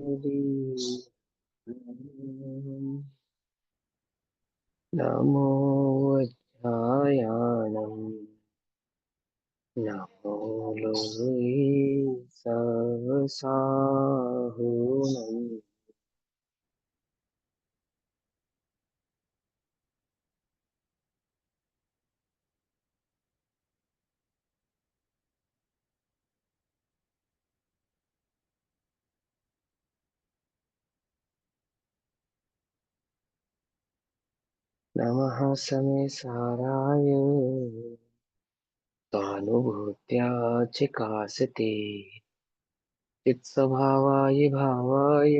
नमो बुद्धायानम् नमो लोके सवसाहुनम् नमः समेसाराय स्वानुभूत्या चिकासते चित्स्वभावाय भावाय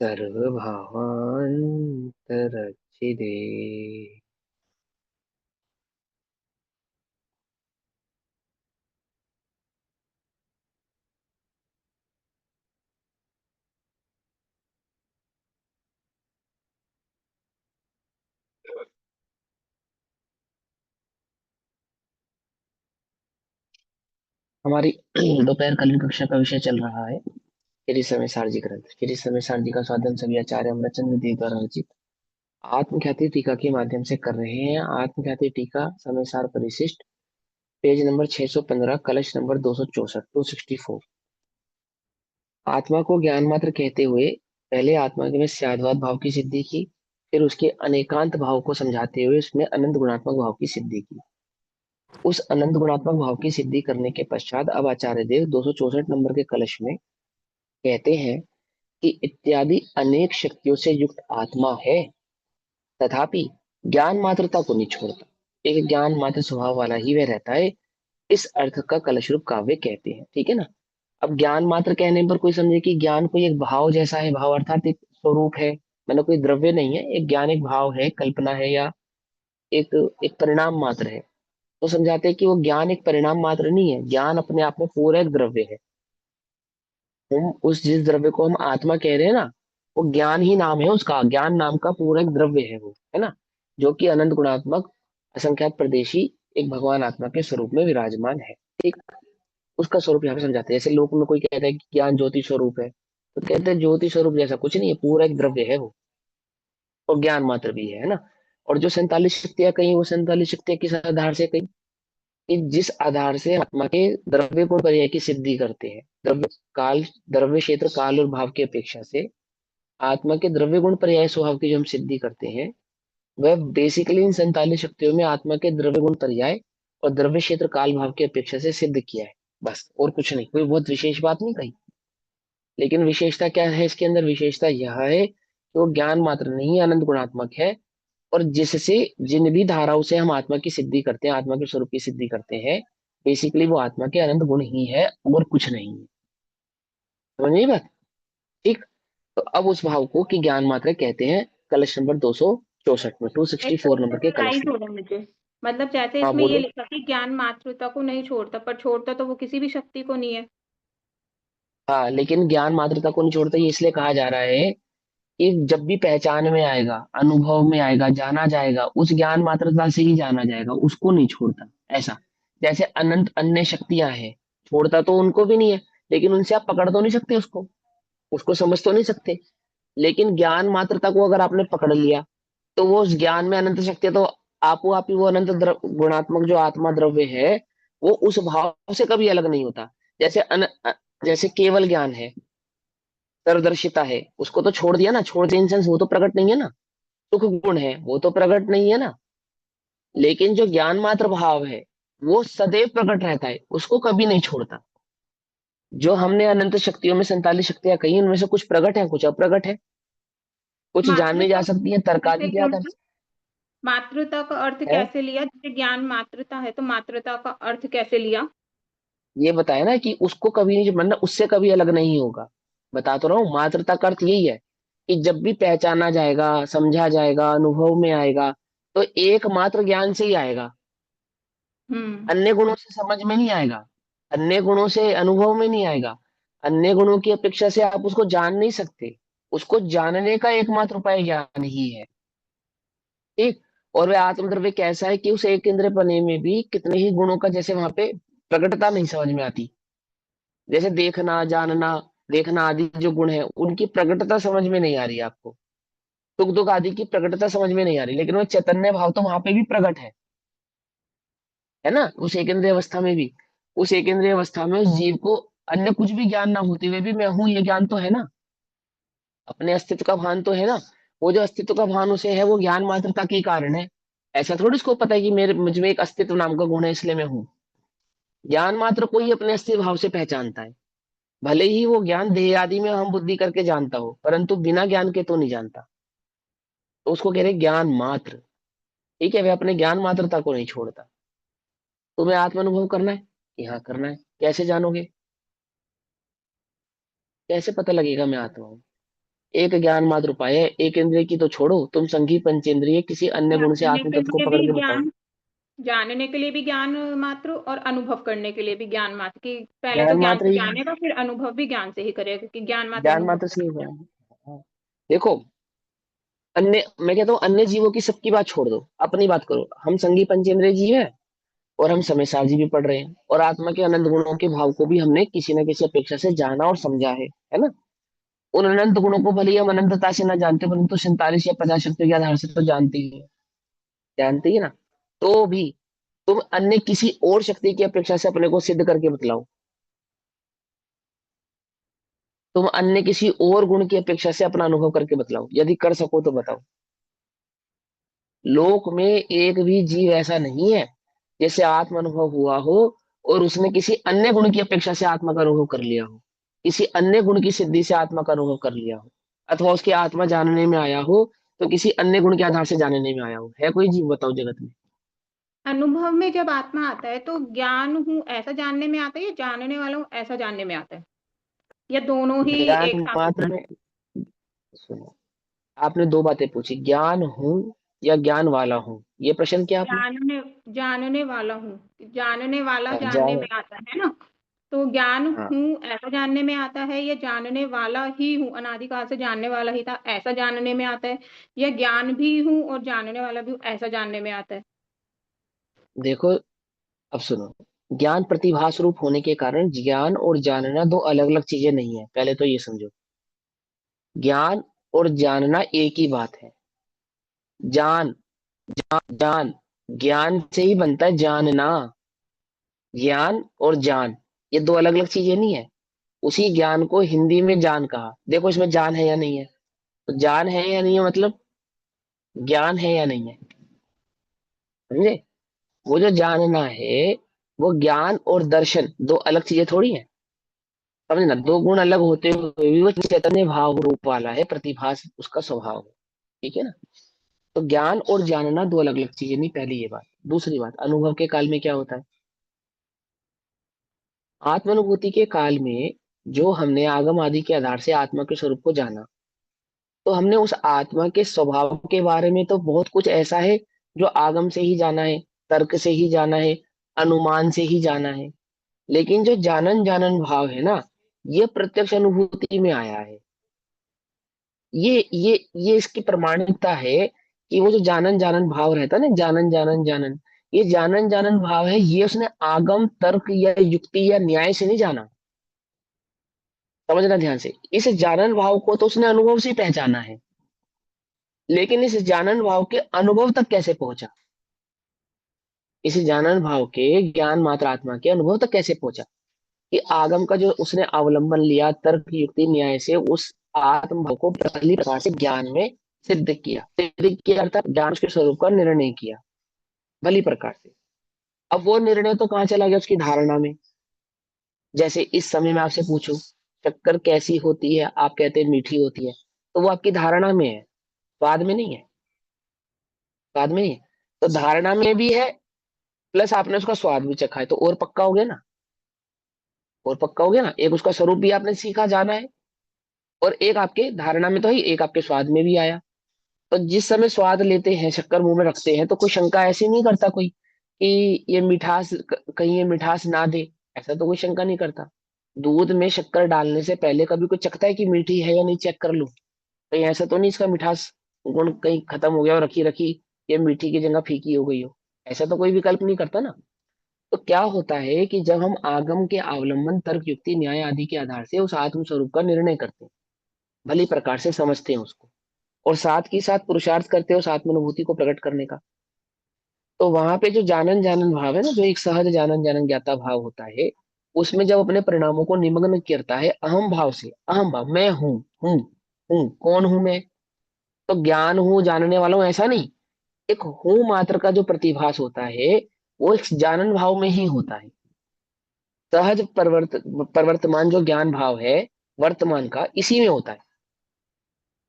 सर्वभावान्तरच्छिदे। हमारी दोपहर कक्षा का विषय चल रहा है श्री समय सारजी ग्रंथ। श्री समय सारजी का स्वाध्याय सभी आचार्य अमरचंद्र देव द्वारा रचित आत्मख्याति टीका के माध्यम से कर रहे हैं। आत्मख्याति टीका समय सार परिशिष्ट, पेज नंबर 615, कलश नंबर 264, 264। आत्मा को ज्ञान मात्र कहते हुए पहले आत्मा के में स्याद्वाद भाव की सिद्धि की, फिर उसके अनेकांत भाव को समझाते हुए उसमें अनंत गुणात्मक भाव की सिद्धि की। उस अनंत गुणात्मक भाव की सिद्धि करने के पश्चात अब आचार्य देव 264 नंबर के कलश में कहते हैं कि इत्यादि अनेक शक्तियों से युक्त आत्मा है, तथापि ज्ञान मात्रता को नहीं छोड़ता। एक ज्ञान मात्र स्वभाव वाला ही वह रहता है। इस अर्थ का कलश रूप काव्य कहते हैं। ठीक है ना। अब ज्ञान मात्र कहने पर कोई समझे कि ज्ञान कोई एक भाव जैसा है, भाव अर्थात एक स्वरूप है, मतलब कोई द्रव्य नहीं है। एक ज्ञान एक भाव है, कल्पना है, या एक एक परिणाम मात्र है। तो समझाते हैं कि वो ज्ञान एक परिणाम मात्र नहीं है, ज्ञान अपने आप में पूरा एक द्रव्य है। हम उस जिस द्रव्य को हम आत्मा कह रहे हैं ना, वो ज्ञान ही नाम है उसका, ज्ञान नाम का पूरा एक द्रव्य है वो, है ना। जो कि अनंत गुणात्मक असंख्यात प्रदेशी एक भगवान आत्मा के स्वरूप में विराजमान है। ठीक। उसका स्वरूप यहाँ पे समझाते हैं। जैसे लोक में कोई कहता है कि ज्ञान ज्योति स्वरूप है, तो कहते हैं ज्योति स्वरूप जैसा कुछ नहीं है, पूरा एक द्रव्य है वो, और ज्ञान मात्र भी है ना। और जो 47 शक्तियां कही, वो 47 शक्तियां किस आधार से कही? कि जिस आधार से आत्मा के द्रव्य गुण पर्याय की सिद्धि करते हैं। काल द्रव्य क्षेत्र काल और भाव की अपेक्षा से आत्मा के द्रव्य गुण पर्याय स्वभाव की जो हम सिद्धि करते हैं, वह बेसिकली इन 47 शक्तियों में आत्मा के द्रव्य गुण पर्याय और द्रव्य क्षेत्र काल भाव की अपेक्षा से सिद्ध किया है। बस, और कुछ नहीं, कोई बहुत विशेष बात नहीं कही। लेकिन विशेषता क्या है इसके अंदर? विशेषता यह है कि वो ज्ञान मात्र नहीं, अनंत गुणात्मक है। और जिससे जिन भी धाराओं से हम आत्मा की सिद्धि करते हैं, आत्मा के स्वरूप की सिद्धि करते हैं, बेसिकली वो आत्मा के अनंत गुण ही है और कुछ नहीं है। समझिए बात। ठीक। तो अब उस भाव को कि ज्ञान मात्र कहते हैं, कलश नंबर 264 में, एक 264 तरीके नंबर से के कलश राइट में। हो रहा है मुझे। मतलब जैसे हाँ इसमें ये बोलो। लिखा कि ज्ञान मात्रता को नहीं छोड़ता, पर छोड़ता तो वो किसी भी शक्ति को नहीं है। हाँ, लेकिन ज्ञान मात्रता को नहीं छोड़ता, ये इसलिए कहा जा रहा है कि जब भी पहचान में आएगा, अनुभव में आएगा, जाना जाएगा, उस ज्ञान मात्रता से ही जाना जाएगा, उसको नहीं छोड़ता। ऐसा जैसे अनंत अन्य शक्तियां हैं, छोड़ता तो उनको भी नहीं है, लेकिन उनसे आप पकड़ तो नहीं सकते उसको, उसको समझ तो नहीं सकते। लेकिन ज्ञान मात्रता को अगर आपने पकड़ लिया, तो वो उस ज्ञान में अनंत शक्ति है, तो आपो आप ही वो अनंत गुणात्मक जो आत्मा द्रव्य है, वो उस भाव से कभी अलग नहीं होता। जैसे जैसे केवल ज्ञान है, सर्वदर्शिता है, उसको तो छोड़ दिया ना, छोड़ दिया इन सेंस वो तो प्रकट नहीं है ना। सुख गुण है, वो तो प्रकट नहीं है ना। लेकिन जो ज्ञान मात्र भाव है, वो सदैव प्रकट रहता है, उसको कभी नहीं छोड़ता। जो हमने अनंत शक्तियों में 47 शक्तियां कही, उनमें से कुछ प्रकट है, कुछ अप्रकट है, कुछ जानी जा मात्रता सकती है कैसे तरकारी के लिया आधार मतलब? मात्रता का अर्थ से है। कैसे लिया? जैसे ज्ञान मात्रता है तो मात्रता का अर्थ कैसे लिया? ये बताया ना कि उसको कभी नहीं, मतलब उससे कभी अलग नहीं होगा। बता तो रहा हूँ, मात्रता का अर्थ यही है कि जब भी पहचाना जाएगा, समझा जाएगा, अनुभव में आएगा, तो एकमात्र ज्ञान से ही आएगा। हम्म। अन्य गुणों से समझ में नहीं आएगा, अन्य गुणों से अनुभव में नहीं आएगा। अन्य गुणों की अपेक्षा से आप उसको जान नहीं सकते। उसको जानने का एकमात्र उपाय ज्ञान ही है। ठीक। और वह आत्मद्रव्य कैसा है कि उस एक इंद्रिय पने में भी कितने ही गुणों का जैसे वहां पे प्रकटता नहीं समझ में आती। जैसे देखना, जानना, देखना आदि जो गुण है उनकी प्रकटता समझ में नहीं आ रही है आपको। सुख दुख आदि की प्रकटता समझ में नहीं आ रही, लेकिन वो चैतन्य भाव तो वहां पे भी प्रकट है ना, उस एक इंद्रिय अवस्था में भी। उस एक इंद्रिय अवस्था में उस जीव को अन्य कुछ भी ज्ञान ना होते हुए भी मैं हूं ये ज्ञान तो है ना, अपने अस्तित्व का भान तो है ना। वो जो अस्तित्व का भान उसे है वो ज्ञान मात्रता के कारण है। ऐसा थोड़ी उसको पता है कि मेरे मुझ में एक अस्तित्व नाम का गुण है इसलिए मैं हूँ। ज्ञान मात्र को ही अपने अस्तित्व भाव से पहचानता है। भले ही वो ज्ञान देह आदि में हम बुद्धि करके जानता हो, परंतु बिना ज्ञान के तो नहीं जानता। तो उसको कह रहे ज्ञान मात्र। ठीक है, वह अपने ज्ञान मात्रता को नहीं छोड़ता। तुम्हें आत्म अनुभव करना है, यहाँ करना है, कैसे जानोगे, कैसे पता लगेगा मैं आत्मा हूँ। एक ज्ञान मात्र उपाय है, एक इंद्रिय की तो छोड़ो, तुम संघी पंचेंद्रिय किसी अन्य गुण से जानने आत्म के तत्व को लिए पकड़ भी के बताओ। ज्ञान, जानने के लिए भी ज्ञान मात्र, और अनुभव करने के लिए भी ज्ञान मात्र, कि पहले तो ज्ञान ज्ञान मात्र से ही है, जानेगा फिर अनुभव भी ज्ञान से ही करेगा, क्योंकि ज्ञान मात्र ज्ञान अनुभव मात्र से ही करता है। है। हाँ। देखो, अन्य, मैं कहता हूँ अन्य जीवों की सबकी बात छोड़ दो, अपनी बात करो। हम संघी पंचेंद्रिय जीव है, और हम समय सारजी भी पढ़ रहे हैं, और आत्मा के अनंत गुणों के भाव को भी हमने किसी न किसी अपेक्षा से जाना और समझा है ना। उन अनंत गुणों को भले ही हम अनंतता से ना जानते, परंतु 47 या 50 शक्ति के आधार से तो जानते ही ना। तो भी तुम अन्य किसी और शक्ति की अपेक्षा से अपने को सिद्ध करके बतलाओ। तुम अन्य किसी और गुण की अपेक्षा से अपना अनुभव करके बतलाओ, यदि कर सको तो बताओ। लोक में एक भी जीव ऐसा नहीं है जैसे आत्म अनुभव हुआ हो और उसने किसी अन्य गुण की अपेक्षा से आत्मा का अनुभव कर लिया हो, किसी अन्य गुण की सिद्धि से आत्मा का अनुभव कर लिया हो, अथवा उसकी आत्मा जानने में आया हो तो किसी अन्य गुण के आधार से जानने में आया हो। है कोई जीव बताओ जगत में? अनुभव में जब आत्मा आता है तो ज्ञान हूँ ऐसा जानने में आता है, या जानने वाला हूँ ऐसा जानने में आता है, या दोनों ही ज्ञान एक साथ मात्र होता है? में, सुनो, आपने दो बातें पूछी, ज्ञान हूं या ज्ञान वाला हूं, ये प्रश्न क्या आपने? जानने, जानने वाला हूँ, जानने वाला हाँ, जानने जान, में आता है ना। तो ज्ञान हाँ। हूँ ऐसा जानने में आता है, या जानने वाला ही हूँ, अनादिकाल से जानने वाला ही था ऐसा जानने में आता है, या ज्ञान भी हूँ और जानने वाला भी हूँ ऐसा जानने में आता है? देखो, अब सुनो, ज्ञान प्रतिभास रूप होने के कारण ज्ञान और जानना दो अलग अलग चीजें नहीं है, पहले तो ये समझो। ज्ञान और जानना एक ही बात है। जान, जान, ज्ञान से ही बनता है जानना। ज्ञान और जान, ये दो अलग अलग चीजें नहीं है। उसी ज्ञान को हिंदी में जान कहा। देखो इसमें जान है या नहीं है, तो जान है या नहीं है मतलब ज्ञान है या नहीं है, समझे? वो जो जानना है, वो ज्ञान और दर्शन दो अलग चीजें थोड़ी है। समझना, दो गुण अलग होते हुए भी वो चैतन्य भाव रूप वाला है, प्रतिभास उसका स्वभाव है। ठीक है ना। तो ज्ञान और जानना दो अलग अलग चीजें नहीं, पहली ये बात। दूसरी बात, अनुभव के काल में क्या होता है? आत्मानुभूति के काल में जो हमने आगम आदि के आधार से आत्मा के स्वरूप को जाना, तो हमने उस आत्मा के स्वभाव के बारे में तो बहुत कुछ ऐसा है जो आगम से ही जाना है, तर्क से ही जाना है, अनुमान से ही जाना है। लेकिन जो जानन जानन भाव है ना, ये प्रत्यक्ष अनुभूति में आया है। ये इसकी प्रमाणिकता है कि वो जो जानन जानन भाव रहता है ना, जानन जानन जानन, ये जानन जानन भाव है, ये उसने आगम तर्क या युक्ति या न्याय से नहीं जाना। समझना ध्यान से, इस जानन भाव को तो उसने अनुभव से ही पहचाना है, लेकिन इस जानन भाव के अनुभव तक कैसे पहुंचा? इस जानन भाव के ज्ञान मात्र आत्मा के अनुभव तक कैसे पहुंचा? कि आगम का जो उसने अवलंबन लिया, तर्क युक्ति न्याय से उस आत्म भाव को पहली प्रकार से ज्ञान में सिद्ध किया अर्थात ज्ञान के स्वरूप का निर्णय किया भली प्रकार से। अब वो निर्णय तो कहाँ चला गया, उसकी धारणा में। जैसे इस समय मैं आपसे पूछूं शक्कर कैसी होती है, आप कहते हैं मीठी होती है, तो वो आपकी धारणा में है, स्वाद में नहीं है। स्वाद में नहीं है, तो धारणा में भी है, प्लस आपने उसका स्वाद भी चखा है, तो और पक्का हो गया ना। और पक्का हो गया ना, एक उसका स्वरूप भी आपने सीखा जाना है, और एक आपके धारणा में तो ही, एक आपके स्वाद में भी आया। तो जिस समय स्वाद लेते हैं, शक्कर मुंह में रखते हैं, तो कोई शंका ऐसी नहीं करता कोई कि ये मिठास कहीं ये मिठास ना दे, ऐसा तो कोई शंका नहीं करता। दूध में शक्कर डालने से पहले कभी कोई चखता है कि मीठी है या नहीं, चेक कर लो? कहीं ऐसा तो नहीं इसका मिठास गुण कहीं खत्म हो गया और रखी रखी ये मीठी की जगह फीकी हो गई हो, ऐसा तो कोई विकल्प नहीं करता ना। तो क्या होता है कि जब हम आगम के अवलंबन, तर्क, युक्ति, न्याय आदि के आधार से उस आत्म स्वरूप का निर्णय करते हैं, भली प्रकार से समझते हैं उसको, और साथ ही साथ पुरुषार्थ करते हैं उस आत्मानुभूति को प्रकट करने का, तो वहां पे जो जानन जानन भाव है ना, जो एक सहज जानन जानन ज्ञाता भाव होता है, उसमें जब अपने परिणामों को निमग्न करता है अहम भाव से, अहम भाव, मैं हूँ, हूँ, हूँ, कौन हूं मैं, तो ज्ञान हूँ, जानने वाला हूं, ऐसा नहीं, एक हूं मात्र का जो प्रतिभास होता है, वो एक जानन भाव में ही होता है। सहज प्रवर्तमान जो ज्ञान भाव है वर्तमान का, इसी में होता है,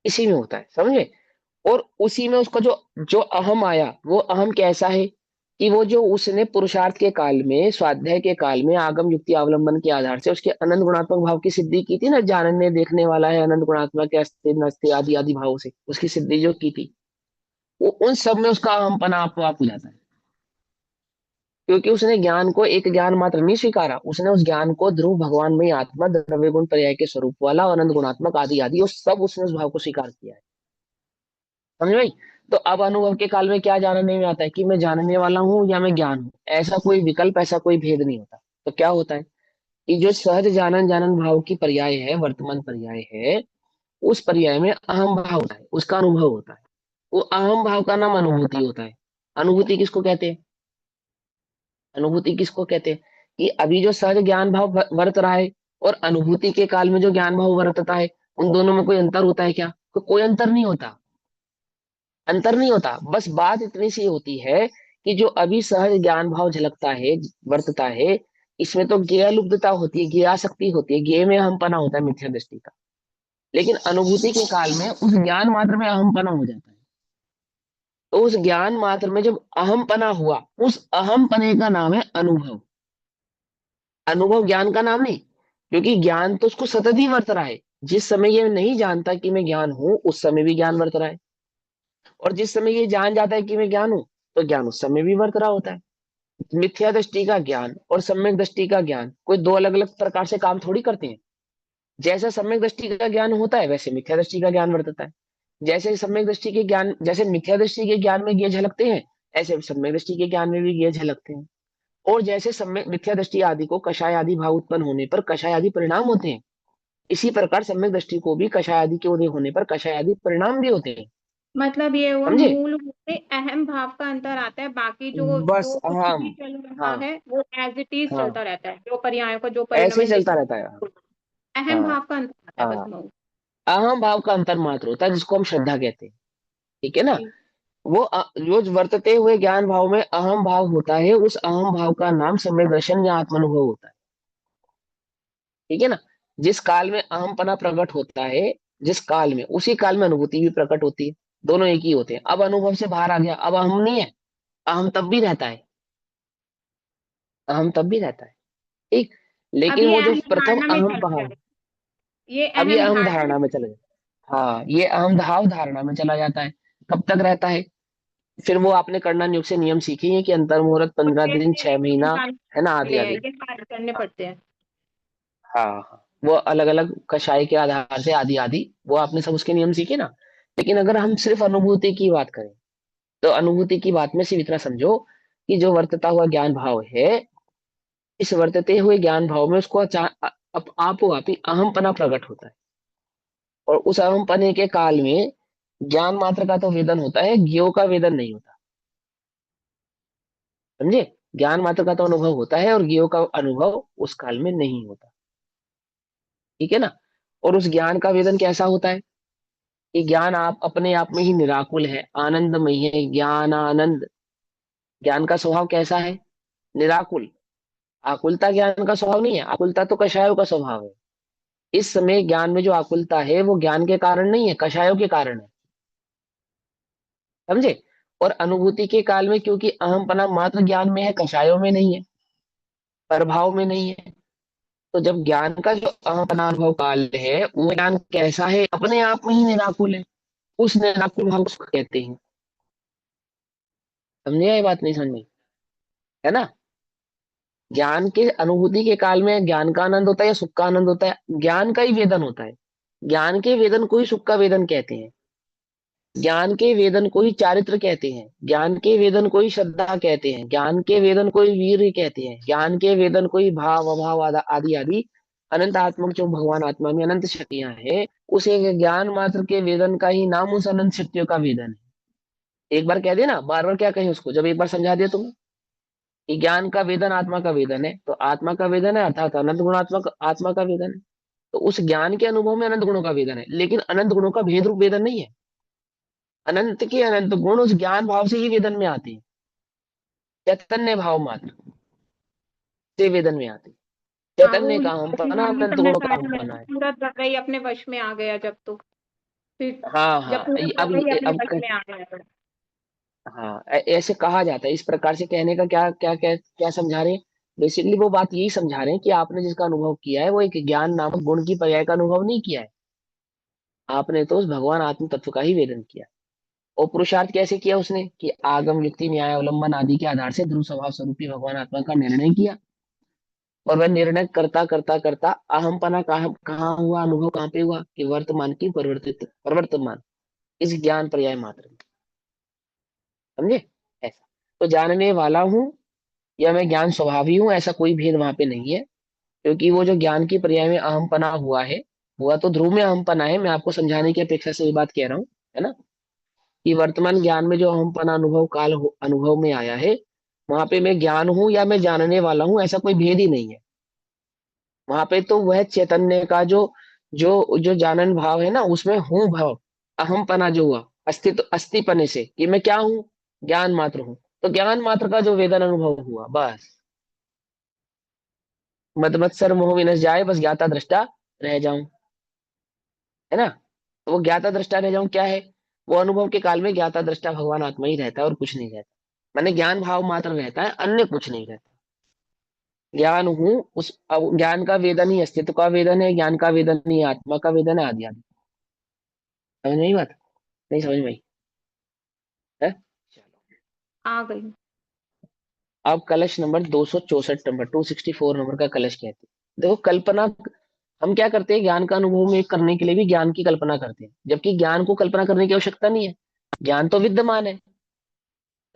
इसी में होता है, समझे। और उसी में उसका जो जो अहम आया, वो अहम कैसा है कि वो जो उसने पुरुषार्थ के काल में, स्वाध्याय के काल में आगम युक्ति अवलंबन के आधार से उसके अनंत गुणात्मक भाव की सिद्धि की थी ना, जानने देखने वाला है अनंत गुणात्मक के अस्ति नस्ति आदि आदि भाव से उसकी सिद्धि जो की थी, वो उन सब में उसका अहमपना आपको आप हो जाता है, क्योंकि उसने ज्ञान को एक ज्ञान मात्र नहीं स्वीकारा, उसने उस ज्ञान को ध्रुव भगवान में आत्मा द्रव्य गुण पर्याय के स्वरूप वाला और अनंत गुणात्मक आदि आदि, वो सब उसने उस भाव को स्वीकार किया है, समझ भाई। तो अब अनुभव के काल में क्या जानने में आता है कि मैं जानने वाला हूँ या मैं ज्ञान हूँ, ऐसा कोई विकल्प, ऐसा कोई भेद नहीं होता। तो क्या होता है कि जो सहज जानन जानन भाव की पर्याय है, वर्तमान पर्याय है, उस पर्याय में अहम भाव होता है, उसका अनुभव होता है, वो अहम भाव का नाम अनुभूति होता है। अनुभूति किसको कहते हैं, अनुभूति किसको कहते हैं कि अभी जो सहज ज्ञान भाव वर्त रहा है और अनुभूति के काल में जो ज्ञान भाव वर्तता है, उन दोनों में कोई अंतर होता है क्या, कोई अंतर नहीं होता, अंतर नहीं होता। बस बात इतनी सी होती है कि जो अभी सहज ज्ञान भाव झलकता है, वर्तता है, इसमें तो ज्ञेय लुब्धता होती है, ज्ञेयासक्ति होती है, ज्ञेय में अहमपना होता है मिथ्या दृष्टि का। लेकिन अनुभूति के काल में उस ज्ञान मात्र में अहमपना हो जाता है। तो उस ज्ञान मात्र में जब अहमपना हुआ, उस अहमपने का नाम है अनुभव। अनुभव ज्ञान का नाम नहीं, क्योंकि ज्ञान तो उसको सतत ही वर्त रहा है। जिस समय ये नहीं जानता कि मैं ज्ञान हूं, उस समय भी ज्ञान वर्त रहा है, और जिस समय ये जान जाता है कि मैं ज्ञान हूं, तो ज्ञान उस समय भी वर्त रहा होता है। मिथ्या दृष्टि का ज्ञान और सम्यक दृष्टि का ज्ञान कोई दो अलग अलग प्रकार से काम थोड़ी करते हैं। जैसा सम्यक दृष्टि का ज्ञान होता है, वैसे मिथ्या दृष्टि का ज्ञान वर्तता है। जैसे सम्यक दृष्टि के ज्ञान, जैसे मिथ्या दृष्टि के ज्ञान में ये झलकते हैं, ऐसे सम्यक दृष्टि के ज्ञान में भी ये झलकते हैं। और जैसे सम्यक मिथ्या दृष्टि आदि को कषाय आदि भाव उत्पन्न होने पर कषाय आदि परिणाम होते हैं, इसी प्रकार सम्यक दृष्टि को भी कषाय आदि के उदय होने पर कषाय आदि परिणाम भी होते हैं। मतलब ये हुआ समझे। मूल रूप से अहम भाव का अंतर आता है, बाकी जो बस जो कुछ हम, भी चल रहा हाँ, है वो एज इट इज हाँ, चलता रहता है, जो पर्यायों का जो ऐसे ही परिणमन चलता जिसमें रहता है। अहम हाँ, भाव का अंतर आता है बस हाँ, मूल। अहम भाव का अंतर मात्र होता है, जिसको हम श्रद्धा कहते हैं। ठीक है ना। जी। वो जो वर्तते हुए ज्ञान भाव में अहम भाव होता है, उस अहम भाव का नाम सम्यक दर्शन या आत्मानुभव होता है। ठीक है ना। जिस काल में अहमपना प्रकट होता है, जिस काल में, उसी काल में अनुभूति भी प्रकट होती है। दोनों एक ही होते हैं। अब अनुभव से बाहर आ गया, अब अहम नहीं है, अहम तब भी रहता है, अहम तब भी रहता है। ठीक। अब लेकिन ये वो जो अहम प्रथम धारणा में अहम चल भाव, रहा है, ये अब ये अहम अहम धारणा धारणा में चला जाता है। हाँ, ये अहम भाव धारणा में चला जाता है। कब तक रहता है, फिर वो आपने करना योग से नियम सीखे हैं कि अंतर मुहूर्त, 15 दिन, 6 महीना, है ना, आदि हैं, आदि। ये कार्य करने पड़ते हैं। हाँ, हाँ, वो अलग अलग कषाय के आधार से आदि आदि, वो आपने सब उसके नियम सीखे ना। लेकिन अगर हम सिर्फ अनुभूति की बात करें, तो अनुभूति की बात में सिर्फ इतना समझो कि जो वर्तता हुआ ज्ञान भाव है, इस वर्तते हुए ज्ञान भाव में उसको आपो आप ही अहमपना प्रकट होता है। और उस अहमपने के काल में ज्ञान मात्र का तो वेदन होता है, ज्ञेय का वेदन नहीं होता। समझे। ज्ञान मात्र का तो अनुभव होता है और ज्ञेय का अनुभव उस काल में नहीं होता। ठीक है ना। और उस ज्ञान का वेदन कैसा होता है कि ज्ञान आप अपने आप में ही निराकुल है, आनंदमय है, ज्ञान आनंद। ज्ञान का स्वभाव कैसा है, निराकुल। आकुलता ज्ञान का स्वभाव नहीं है, आकुलता तो कषायों का स्वभाव है। इस समय ज्ञान में जो आकुलता है, वो ज्ञान के कारण नहीं है, कषायों के कारण है। समझे। और अनुभूति के काल में क्योंकि अहमपना मात्र ज्ञान में है, कषायों में नहीं है, प्रभाव में नहीं है। तो जब ज्ञान का जो अहमपना अनुभव काल है, वो ज्ञान कैसा है, अपने आप में ही निराकुल है। उस निराकुल भाव को कहते हैं। समझे ये बात, नहीं समझ, है ना। ज्ञान के अनुभूति के काल में ज्ञान का आनंद होता है या सुख का आनंद होता है, ज्ञान का ही वेदन होता है। ज्ञान के वेदन को ही सुख का वेदन कहते हैं। ज्ञान के वेदन को ही चारित्र कहते हैं, ज्ञान के वेदन को ही श्रद्धा कहते हैं, ज्ञान के वेदन को ही वीर्य कहते हैं, ज्ञान के वेदन को ही भाव अभाव आदि आदि अनंत आत्मा जो भगवान आत्मा में अनंत शक्तियां हैं, उस एक ज्ञान मात्र के वेदन का ही नाम उस अनंत शक्तियों का वेदन है। एक बार कह देना, बार बार क्या कहें उसको, जब एक बार समझा दिया तुम्हें कि ज्ञान का वेदन आत्मा का वेदन है, तो आत्मा का वेदन है अर्थात अनंत गुणात्मक आत्मा का वेदन है। तो उस ज्ञान के अनुभव में अनंत गुणों का वेदन है, लेकिन अनंत गुणों का भेद रूप वेदन नहीं है। अनंत के अनंत गुण उस ज्ञान भाव से ही वेदन में आते हैं, चैतन्य भाव मात्र से वेदन में आते हैं। हाँ, चैतन्य वो का हम पना, अनंत गुणों का हम पना है। पूरा तत्व अपने वश में आ गया जब तो, फिर हाँ जब हाँ, पूरा तत्व ही अपने वश में आ गया तो। हाँ, ऐसे कहा जाता है। इस प्रकार से कहने का क्या क्या क्या क्या समझा रहे हैं? बेसिकली वो बात यही समझा रहे हैं कि आपने जिसका अनुभव किया है वो एक ज्ञान नामक गुण की पर्याय का अनुभव नहीं किया है, आपने तो उस भगवान आत्म तत्व का ही वेदन किया। और पुरुषार्थ कैसे किया उसने, कि आगम युक्ति न्याय अवलंबन आदि के आधार से ध्रुव स्वभाव स्वरूपी भगवान आत्मा का निर्णय किया। और वह निर्णय करता करता करता अहम पना कहाँ कहाँ हुआ, अनुभव कहाँ पे हुआ, कि वर्तमान की परिवर्तित प्रवर्तमान इस ज्ञान पर्याय मात्र में। समझे? ऐसा तो जानने वाला हूं या मैं ज्ञान स्वभावी हूँ, ऐसा कोई भेद वहां पे नहीं है। क्योंकि वो जो ज्ञान की पर्याय में अहम पना हुआ है, हुआ तो ध्रुव में अहम पना है, मैं आपको समझाने की अपेक्षा से ये बात कह रहा हूँ, है ना, कि वर्तमान ज्ञान में जो अहम पना अनुभव में आया है, वहां पे मैं ज्ञान हूं या मैं जानने वाला हूँ, ऐसा कोई भेद ही नहीं है। वहां पे तो वह चैतन्य का जो जो जो जानन भाव है ना, उसमें हूं भाव, अहम पना जो हुआ अस्तित्व अस्तिपने से, कि मैं क्या हूँ, ज्ञान मात्र हूँ। तो ज्ञान मात्र का जो वेदन अनुभव हुआ, बस मद मत्सर मोह विनश जाए, बस ज्ञाता दृष्टा रह जाऊं, है ना। तो वो ज्ञाता दृष्टा रह जाऊं क्या है, वो अनुभव के काल में ज्ञाता दृष्टा भगवान आत्मा ही रहता है और कुछ नहीं रहता। माने ज्ञान भाव मात्र रहता है, अन्य कुछ नहीं रहता। ज्ञान हूँ, उस अब ज्ञान का वेदन ही अस्तित्व का वेदन है, ज्ञान का वेदन ही आत्मा का वेदन है, आदि आदि। समझ में आई बात? नहीं समझ में आई है? चलो, आ गई। अब कलश नंबर 264 नंबर 264 नंबर का कलश कहते हैं। देखो कल्पना, हम क्या करते हैं, ज्ञान का अनुभव में करने के लिए भी ज्ञान की कल्पना करते हैं, जबकि ज्ञान को कल्पना करने की आवश्यकता नहीं है। ज्ञान तो विद्यमान है,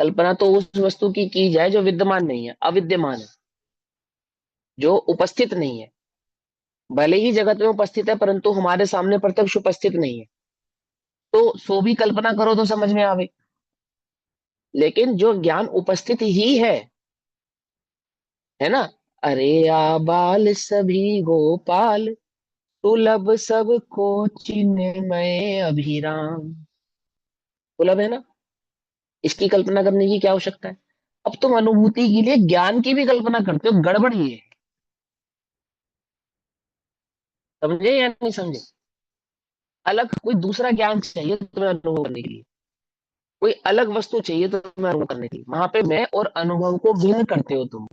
कल्पना तो उस वस्तु की जाए जो विद्यमान नहीं है, अविद्यमान है, जो उपस्थित नहीं है। भले ही जगत में उपस्थित है, परंतु हमारे सामने प्रत्यक्ष उपस्थित नहीं है। तो सो भी कल्पना करो तो समझ में आवे। लेकिन जो ज्ञान उपस्थित ही है ना, अरे आ बाल सभी गोपाल, सुलभ सबको चिन्मय अभिराम, सुलभ है ना, इसकी कल्पना करने की क्या आवश्यकता है? अब तुम अनुभूति के लिए ज्ञान की भी कल्पना करते हो, गड़बड़ ये है। समझे या नहीं समझे? अलग कोई दूसरा ज्ञान चाहिए तुम्हें अनुभव करने के लिए, कोई अलग वस्तु चाहिए तुम्हें अनुभव करने के लिए, वहां पे मैं और अनुभव को भिन्न करते हो तुम।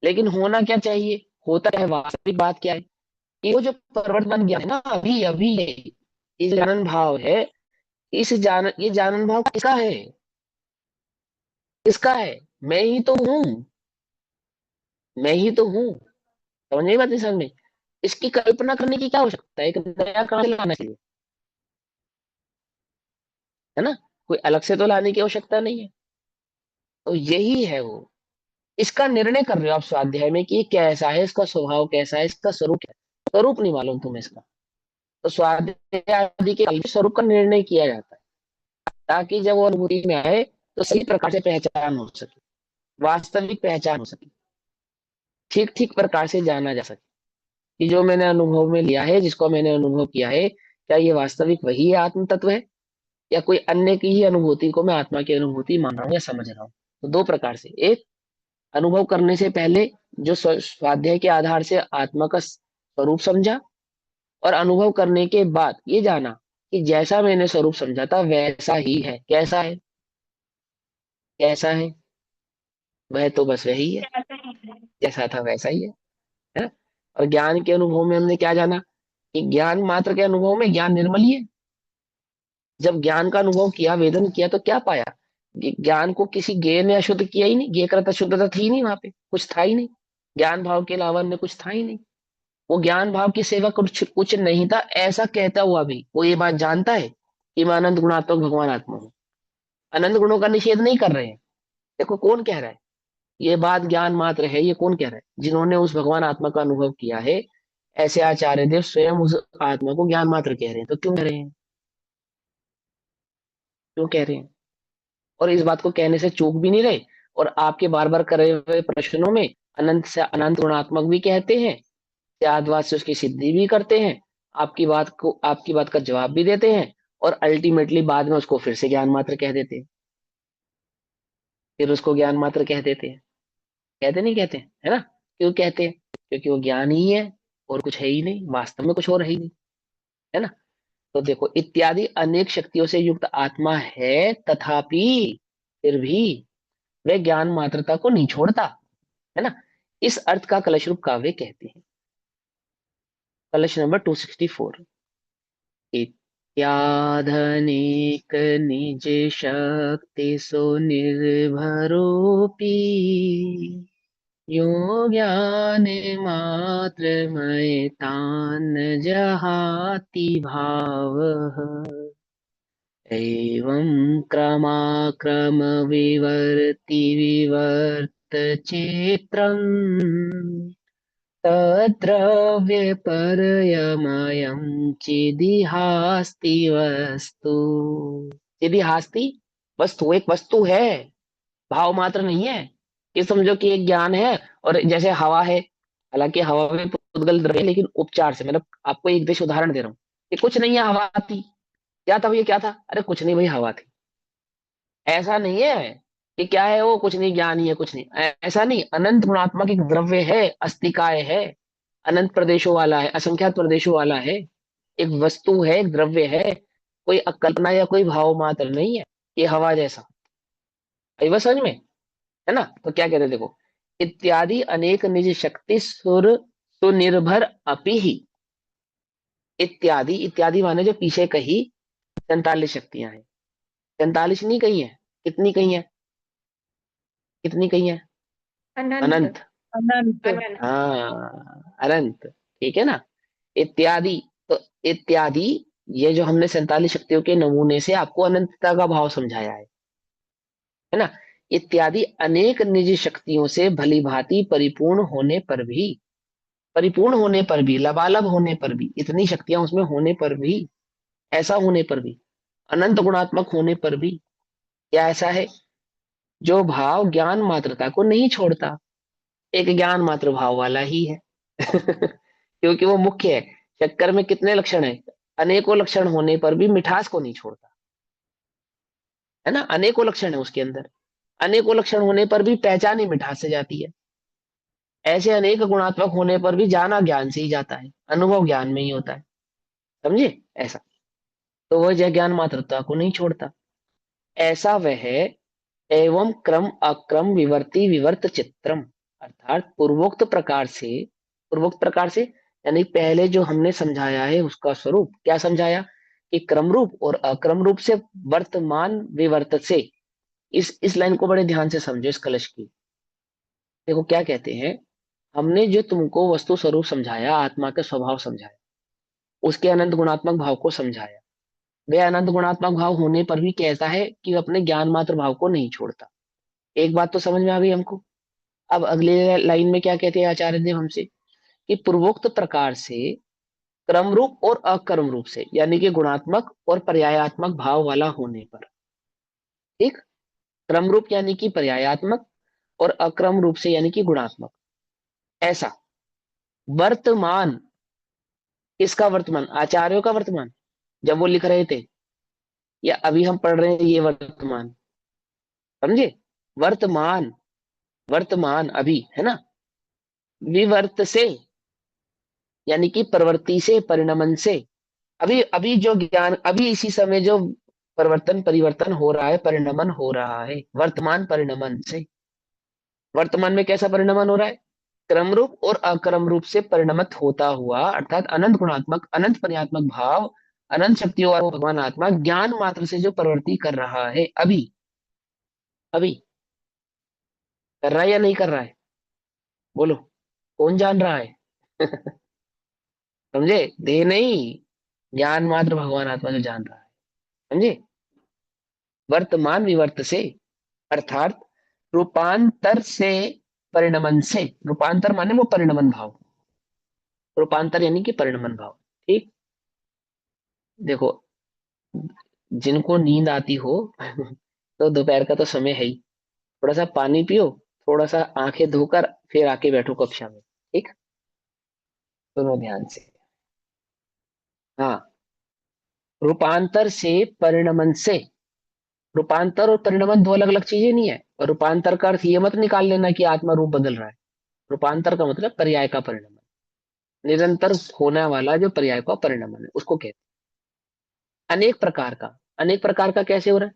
लेकिन होना क्या चाहिए, होता है वास्तविक बात क्या है, कि वो जो प्रवर्तमान ज्ञान है ना, अभी अभी ये जानन भाव है, ये जानन भाव किसका है, किसका है? मैं ही तो हूँ, मैं ही तो हूँ। समझ में बात नहीं समझ में? इसकी कल्पना करने की क्या आवश्यकता है, एक नया कहां से लाना चाहिए, है ना, कोई अलग से तो लाने की आवश्यकता नहीं है। तो यही है वो, इसका निर्णय कर रहे हो आप स्वाध्याय में कि ये कैसा है, इसका स्वभाव कैसा है, इसका स्वरूप क्या है। स्वरूप नहीं मालूम तुम्हें इसका, तो स्वाध्याय आदि के काल में स्वरूप का निर्णय किया जाता है, ताकि जब वो अनुभूति में आए तो सही प्रकार से पहचान हो सके, वास्तविक पहचान हो सके, ठीक ठीक प्रकार से जाना जा सके, कि जो मैंने अनुभव में लिया है, जिसको मैंने अनुभव किया है, क्या ये वास्तविक वही है आत्म तत्व है, या कोई अन्य की ही अनुभूति को मैं आत्मा की अनुभूति मान रहा हूँ या समझ रहा हूँ। तो दो प्रकार से, एक अनुभव करने से पहले जो स्वाध्याय के आधार से आत्मा का स्वरूप समझा, और अनुभव करने के बाद ये जाना कि जैसा मैंने स्वरूप समझा था वैसा ही है। कैसा है, कैसा है, वह तो बस वही है, ऐसा ही है। जैसा था वैसा ही है ना? और ज्ञान के अनुभव में हमने क्या जाना, कि ज्ञान मात्र के अनुभव में ज्ञान निर्मल ही है। जब ज्ञान का अनुभव किया, वेदन किया, तो क्या पाया, कि ज्ञान को किसी गे ने अशुद्ध किया ही नहीं, गे करता शुद्धता थी ही नहीं, वहां पे कुछ था ही नहीं, ज्ञान भाव के अलावा अन्य कुछ था ही नहीं। वो ज्ञान भाव की सेवा कुछ कुछ नहीं था, ऐसा कहता हुआ भी वो ये बात जानता है कि मैं अनंत गुणात्मक भगवान आत्मा हूँ। अनंत गुणों का निषेध नहीं कर रहे हैं। देखो कौन कह रहा है, ये बात ज्ञान मात्र है, ये कौन कह रहा है, जिन्होंने उस भगवान आत्मा का अनुभव किया है, ऐसे आचार्य देव स्वयं उस आत्मा को ज्ञान मात्र कह रहे हैं। तो क्यों कह रहे हैं, क्यों कह रहे हैं? और इस बात को कहने से चूक भी नहीं रहे। और आपके बार बार करे हुए प्रश्नों में अनंत से अनंत गुणात्मक भी कहते हैं, त्यागवाद से उसकी सिद्धि भी करते हैं, आपकी बात का जवाब भी देते हैं, और अल्टीमेटली बाद में उसको फिर से ज्ञान मात्र कह देते हैं। फिर उसको ज्ञान मात्र कह देते हैं। कहते नहीं कहते, है ना? क्यों कहते हैं? क्योंकि वो ज्ञान ही है, और कुछ है ही नहीं, वास्तव में कुछ और है ही नहीं, है ना? तो देखो, इत्यादि अनेक शक्तियों से युक्त आत्मा है, तथापि फिर भी वे ज्ञान मात्रता को नहीं छोड़ता, है ना? इस अर्थ का कलश रूप काव्य कहते हैं। कलश नंबर 264। इत्याधनिक निज शक्ति सो निर्भरोपी यो ज्ञान मात्र मय तान जहाति भाव एवं क्रमाक्रम विवर्ति विवर्त चित्रम् तद्द्रव्यपर्यमयं चिदिहास्ति वस्तु। चिदिहास्ति वस्तु, एक वस्तु है, भाव मात्र नहीं है। ये समझो कि एक ज्ञान है, और जैसे हवा है, हालांकि हवा में पुद्गल द्रव्य है, लेकिन उपचार से, मतलब आपको एक देश उदाहरण दे रहा हूँ। ये कुछ नहीं है, हवा थी। क्या था भैया, क्या था? अरे कुछ नहीं भाई, हवा थी। ऐसा नहीं है कि क्या है वो, कुछ नहीं, ज्ञान ही है, कुछ नहीं, ऐसा नहीं। अनंत गुणात्मक एक द्रव्य है, अस्तिकाय है, अनंत प्रदेशों वाला है, असंख्यात प्रदेशों वाला है, एक वस्तु है, एक द्रव्य है, कोई अकल्पना या कोई भाव मात्र नहीं है। ये हवा जैसा। आई बात समझ में, है ना? तो क्या कहते हैं देखो, इत्यादि अनेक निज शक्ति सुर सुनिर्भर अपि ही। इत्यादि, इत्यादि माने जो पीछे कही 47 शक्तियां हैं। 47 नहीं कही है, कितनी कही है, कितनी कही है? अनंत। अनंत। अनंत। अनंत। हाँ, अनंत। ठीक है ना? इत्यादि, तो इत्यादि, ये जो हमने 47 शक्तियों के नमूने से आपको अनंतता का भाव समझाया है ना? इत्यादि अनेक निज शक्तियों से भली भांति परिपूर्ण होने पर भी, परिपूर्ण होने पर भी, लबालब होने पर भी, इतनी शक्तियां उसमें होने पर भी, ऐसा होने पर भी, अनंत गुणात्मक होने पर भी, क्या ऐसा है, जो भाव ज्ञान मात्रता को नहीं छोड़ता, एक ज्ञान मात्र भाव वाला ही है। क्योंकि वो मुख्य है। शक्कर में कितने लक्षण है? अनेकों लक्षण होने पर भी मिठास को नहीं छोड़ता, है ना? अनेकों लक्षण है उसके अंदर, अनेकों लक्षण होने पर भी पहचान ही मिठास से जाती है। ऐसे अनेक गुणात्मक होने पर भी जाना ज्ञान से ही जाता है, अनुभव ज्ञान में ही होता है। समझे? ऐसा। तो वह जय ज्ञान मात्रता को नहीं छोड़ता। ऐसा वह है, एवं क्रम अक्रम विवर्ती विवर्त चित्रम, अर्थात पूर्वोक्त प्रकार से, यानी पहले जो हमने समझाया है उसका स्वरूप क्या समझाया, कि क्रम रूप और अक्रम रूप से वर्तमान विवर्त से। इस लाइन को बड़े ध्यान से समझो, इस कलश की। देखो क्या कहते हैं, हमने जो तुमको वस्तु स्वरूप समझाया, आत्मा का स्वभाव समझाया, उसके अनंत गुणात्मक भाव को समझाया। वह अनंत गुणात्मक भाव होने पर भी कैसा है, कि वह अपने ज्ञान मात्र भाव को नहीं छोड़ता। एक बात तो समझ में आ गई हमको। अब अगले लाइन में क्या कहते हैं आचार्य देव हमसे, कि पूर्वोक्त प्रकार से क्रम रूप और अक्रम रूप से, यानी कि गुणात्मक और पर्यायात्मक भाव वाला होने पर, ठीक, क्रम रूप यानी कि पर्यायात्मक, और अक्रम रूप से यानी कि गुणात्मक, ऐसा वर्तमान, किसका वर्तमान? आचार्यों का वर्तमान, जब वो लिख रहे थे, या अभी हम पढ़ रहे हैं ये वर्तमान, समझे? वर्तमान, वर्तमान अभी, है ना? विवर्त से, यानी कि प्रवृत्ति से, परिणमन से, अभी अभी जो ज्ञान, अभी इसी समय जो परिवर्तन हो रहा है, परिणमन हो रहा है, वर्तमान परिणमन से। वर्तमान में कैसा परिणमन हो रहा है? क्रम रूप और अक्रम रूप से परिणमित होता हुआ, अर्थात अनंत गुणात्मक, अनंत पर्यात्मक भाव, अनंत शक्तियों वाला भगवान आत्मा ज्ञान मात्र से जो प्रवृत्ति कर रहा है, अभी, अभी कर रहा है या नहीं कर रहा है? बोलो, कौन जान रहा है? समझे? देह नहीं, ज्ञान मात्र भगवान आत्मा जो जान रहा है। समझे? वर्तमान विवर्त से, अर्थात रूपांतर से, परिणमन से। रूपांतर माने वो परिणमन भाव, रूपांतर यानी कि परिणमन भाव। ठीक। देखो, जिनको नींद आती हो तो दोपहर का तो समय है ही, थोड़ा सा पानी पियो, थोड़ा सा आंखें धोकर फिर आके बैठो कक्षा में। ठीक। सुनो ध्यान से। हाँ, रूपांतर से, परिणमन से। रूपांतर और परिणमन दो अलग अलग चीजें नहीं है। और रूपांतर का अर्थ ये मत निकाल लेना कि आत्मा रूप बदल रहा है। रूपांतर का मतलब पर्याय का परिणमन, निरंतर होने वाला जो पर्याय का परिणमन है उसको कहते हैं। अनेक प्रकार का, अनेक प्रकार का कैसे हो रहा है?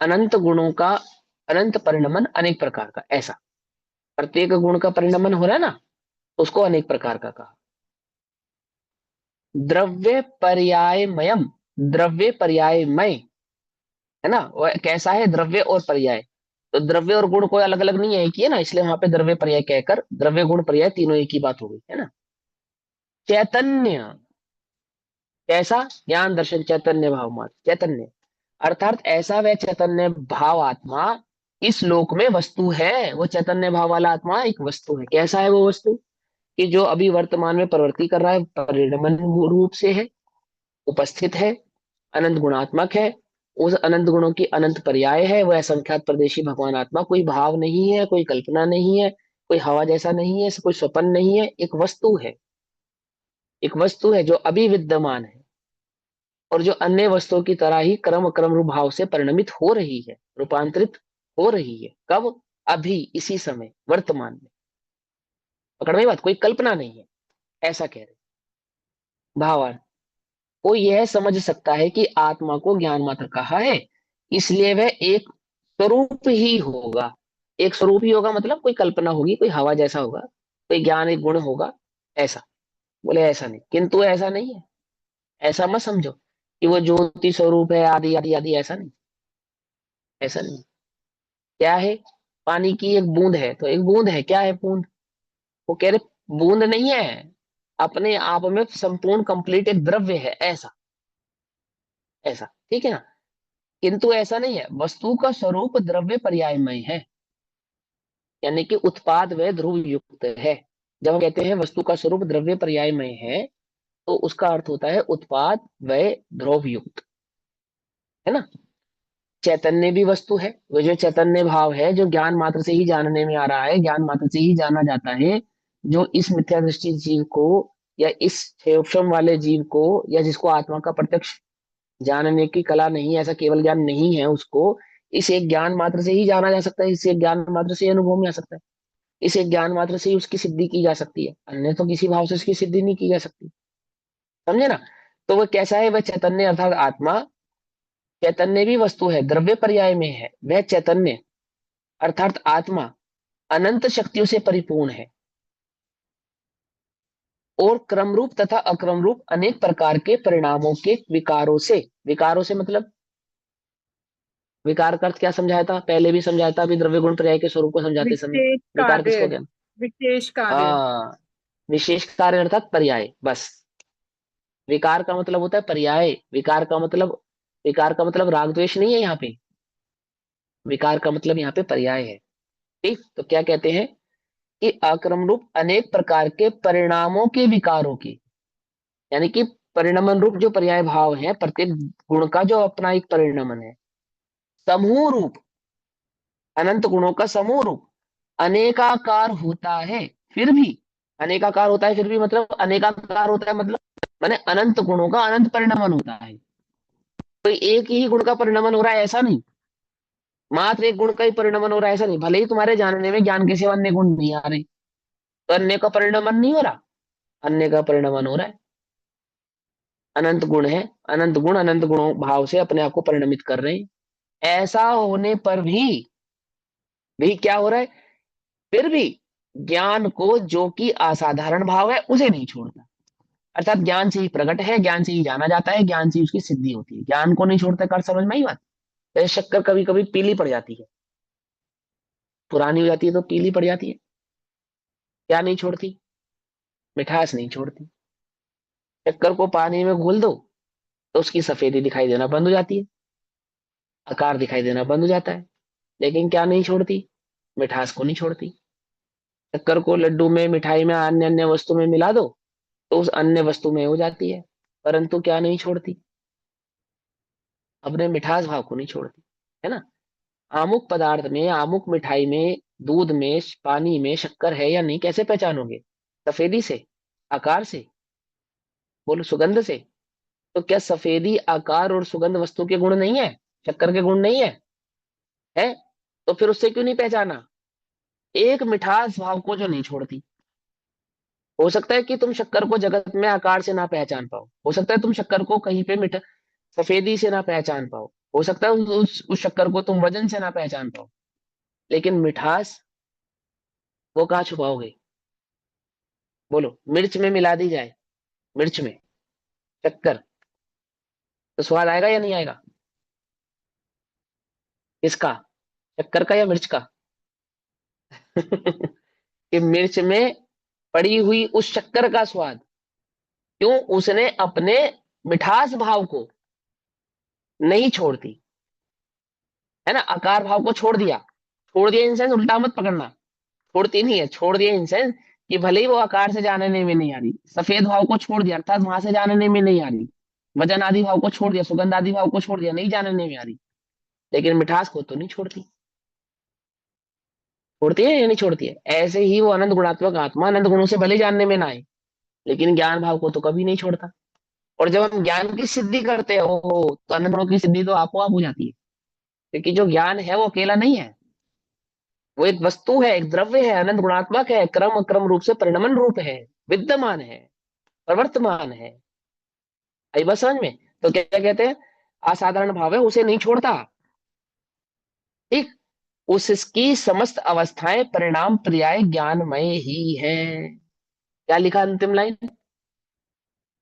अनंत गुणों का अनंत परिणमन, अनेक प्रकार का, ऐसा। प्रत्येक गुण का परिणमन हो रहा है ना, उसको अनेक प्रकार का कहा। द्रव्य पर्यायमयम, द्रव्य पर्यायमय, है ना? वो कैसा है? द्रव्य और पर्याय। तो द्रव्य और गुण कोई अलग अलग नहीं है, एक ही है ना, इसलिए वहां पे द्रव्य पर्याय कहकर द्रव्य गुण पर्याय तीनों एक ही बात हो गई, है ना? चैतन्य, कैसा? ज्ञान दर्शन चैतन्य भाव मात्र, चैतन्य अर्थात ऐसा वह चैतन्य भाव आत्मा इस लोक में वस्तु है। वो चैतन्य भाव वाला आत्मा एक वस्तु है। कैसा है वो वस्तु? कि जो अभी वर्तमान में प्रवृत्ति कर रहा है, परिणमन रूप से है, उपस्थित है, अनंत गुणात्मक है। उस अनंत गुणों की अनंत पर्याय है। वह असंख्यात प्रदेशी भगवान आत्मा कोई भाव नहीं है, कोई कल्पना नहीं है, कोई हवा जैसा नहीं है, कोई स्वप्न नहीं है, एक वस्तु है। एक वस्तु है जो अभी विद्यमान है और जो अन्य वस्तुओं की तरह ही क्रम क्रम रूप भाव से परिणमित हो रही है, रूपांतरित हो रही है। कब? अभी, इसी समय, वर्तमान में। पकड़ में बात, कोई कल्पना नहीं है, ऐसा कह रहे। भावार्थ, वो यह समझ सकता है कि आत्मा को ज्ञान मात्र कहा है, इसलिए वह एक स्वरूप ही होगा। एक स्वरूप ही होगा मतलब कोई कल्पना होगी, कोई हवा जैसा होगा, कोई ज्ञान एक गुण होगा, ऐसा। बोले ऐसा नहीं, किंतु ऐसा नहीं है। ऐसा मत समझो कि वो ज्योति स्वरूप है, आदि आदि आदि, ऐसा नहीं। ऐसा नहीं। क्या है? पानी की एक बूंद है तो एक बूंद है, क्या है बूंद? वो कह रहे बूंद नहीं है, अपने आप में संपूर्ण कंप्लीट एक द्रव्य है, ऐसा। ऐसा, ठीक है ना? किंतु ऐसा नहीं है, वस्तु का स्वरूप द्रव्य पर्यायमय है, यानी कि उत्पाद व ध्रुव युक्त है। जब हम कहते हैं वस्तु का स्वरूप द्रव्य पर्यायमय है, तो उसका अर्थ होता है उत्पाद व ध्रुव युक्त, है ना? चैतन्य भी वस्तु है। वो जो चैतन्य भाव है, जो ज्ञान मात्र से ही जानने में आ रहा है, ज्ञान मात्र से ही जाना जाता है, जो इस मिथ्या दृष्टि जीव को, या इस सूक्ष्म वाले जीव को, या जिसको आत्मा का प्रत्यक्ष जानने की कला नहीं है, ऐसा केवल ज्ञान नहीं है उसको, इस एक ज्ञान मात्र से ही जाना जा सकता है, इस एक ज्ञान मात्र से ही अनुभव में आ सकता है, इस एक ज्ञान मात्र से ही उसकी सिद्धि की जा सकती है, अन्य तो किसी भाव से उसकी सिद्धि नहीं की जा सकती। समझे ना? तो वह कैसा है? वह चैतन्य अर्थात आत्मा, चैतन्य भी वस्तु है, द्रव्य पर्याय में है। वह चैतन्य अर्थात आत्मा अनंत शक्तियों से परिपूर्ण है और क्रम रूप तथा अक्रम रूप अनेक प्रकार के परिणामों के विकारों से, विकारों से मतलब, विकार का अर्थ क्या समझाया था? पहले भी समझाया था, अभी द्रव्य गुण पर्याय के स्वरूप को समझाते समय। विशेष विकार कार्य, किसको कहते हैं? विशेष कार्य। हाँ, विशेष कार्य अर्थात पर्याय, बस। विकार का मतलब होता है पर्याय। विकार का मतलब राग द्वेष नहीं है यहाँ पे। विकार का मतलब यहाँ पे पर्याय है। ठीक, तो क्या कहते हैं कि अक्रम रूप अनेक प्रकार के परिणामों के विकारों की, यानी कि परिणमन रूप जो पर्याय भाव है, प्रत्येक गुण का जो अपना एक परिणमन है, समूह रूप, अनंत गुणों का समूह रूप अनेकाकार होता है। फिर भी अनेकाकार होता है, फिर भी मतलब अनेकाकार होता है मतलब, माने अनंत गुणों का अनंत परिणमन होता है। कोई एक ही गुण का परिणमन हो रहा है ऐसा नहीं, मात्र एक गुण का ही परिणमन हो रहा है ऐसा नहीं। भले ही तुम्हारे जानने में ज्ञान के सिवा अन्य गुण नहीं आ रहे, तो अन्य का परिणमन नहीं हो रहा, अन्य का परिणमन हो रहा है। अनंत गुण है, अनंत गुण अनंत गुणों भाव से अपने आप को परिणमित कर रहे हैं। ऐसा होने पर भी क्या हो रहा है? फिर भी ज्ञान को, जो कि असाधारण भाव है, उसे नहीं छोड़ता। अर्थात ज्ञान से ही प्रकट है, ज्ञान से ही जाना जाता है, ज्ञान से ही उसकी सिद्धि होती है, ज्ञान को नहीं छोड़ता। कर समझ में आई बात? जैसे शक्कर कभी कभी पीली पड़ जाती है, पुरानी हो जाती है तो पीली पड़ जाती है, क्या नहीं छोड़ती? मिठास नहीं छोड़ती। शक्कर को पानी में घोल दो, तो उसकी सफेदी दिखाई देना बंद हो जाती है, आकार दिखाई देना बंद हो जाता है। लेकिन क्या नहीं छोड़ती? मिठास को नहीं छोड़ती। शक्कर को लड्डू में, मिठाई में, अन्य अन्य वस्तु में मिला दो, तो उस अन्य वस्तु में हो जाती है, परंतु क्या नहीं छोड़ती? अपने मिठास भाव को नहीं छोड़ती, है ना। आमुक पदार्थ में, आमुक मिठाई में, दूध में, पानी में शक्कर है या नहीं, कैसे पहचानोगे? सफेदी से? आकार से? बोलो, सुगंध से? तो क्या सफेदी, आकार और सुगंध वस्तु के गुण नहीं है? शक्कर के गुण नहीं है? है। तो फिर उससे क्यों नहीं पहचाना? एक मिठास भाव को जो नहीं छोड़ती। हो सकता है कि तुम शक्कर को जगत में आकार से ना पहचान पाओ, हो सकता है तुम शक्कर को कहीं पे मिठा सफेदी से ना पहचान पाओ, हो सकता है उस शक्कर को तुम वजन से ना पहचान पाओ, लेकिन मिठास वो कहाँ छुपाओगे? बोलो, मिर्च में मिला दी जाए, मिर्च में शक्कर, तो स्वाद आएगा या नहीं आएगा? किसका? शक्कर का या मिर्च का? कि मिर्च में पड़ी हुई उस शक्कर का स्वाद, क्यों? उसने अपने मिठास भाव को नहीं छोड़ती, है ना। आकार भाव को छोड़ दिया, छोड़ दिया इन सेंस उल्टा मत पकड़ना, छोड़ती नहीं है, छोड़ दिया इन सेंस कि भले ही वो आकार से जानने में नहीं आ रही, सफेद भाव को छोड़ दिया अर्थात वहां से जानने में नहीं आ रही, वजन आदि भाव को छोड़ दिया, सुगंध आदि भाव को छोड़ दिया, नहीं जानने में आ रही, लेकिन मिठास को तो नहीं छोड़ती। छोड़ती है या नहीं छोड़ती है? ऐसे ही वो अनंत गुणात्मक आत्मा अनंत गुणों से भले जानने में ना आए, लेकिन ज्ञान भाव को तो कभी नहीं छोड़ता। और जब हम ज्ञान की सिद्धि करते हो, तो अनंत गुणों की सिद्धि तो आपो आप हो जाती है, क्योंकि जो ज्ञान है वो अकेला नहीं है, वो एक वस्तु है, एक द्रव्य है, अनंत गुणात्मक है, क्रम अक्रम रूप से परिणमन रूप है, विद्यमान है, प्रवर्तमान है। आई बस समझ में? तो क्या क्या कहते हैं? असाधारण भाव है, उसे नहीं छोड़ता। ठीक। उसकी समस्त अवस्थाएं परिणाम पर्याय ज्ञानमय ही है। क्या लिखा अंतिम लाइन?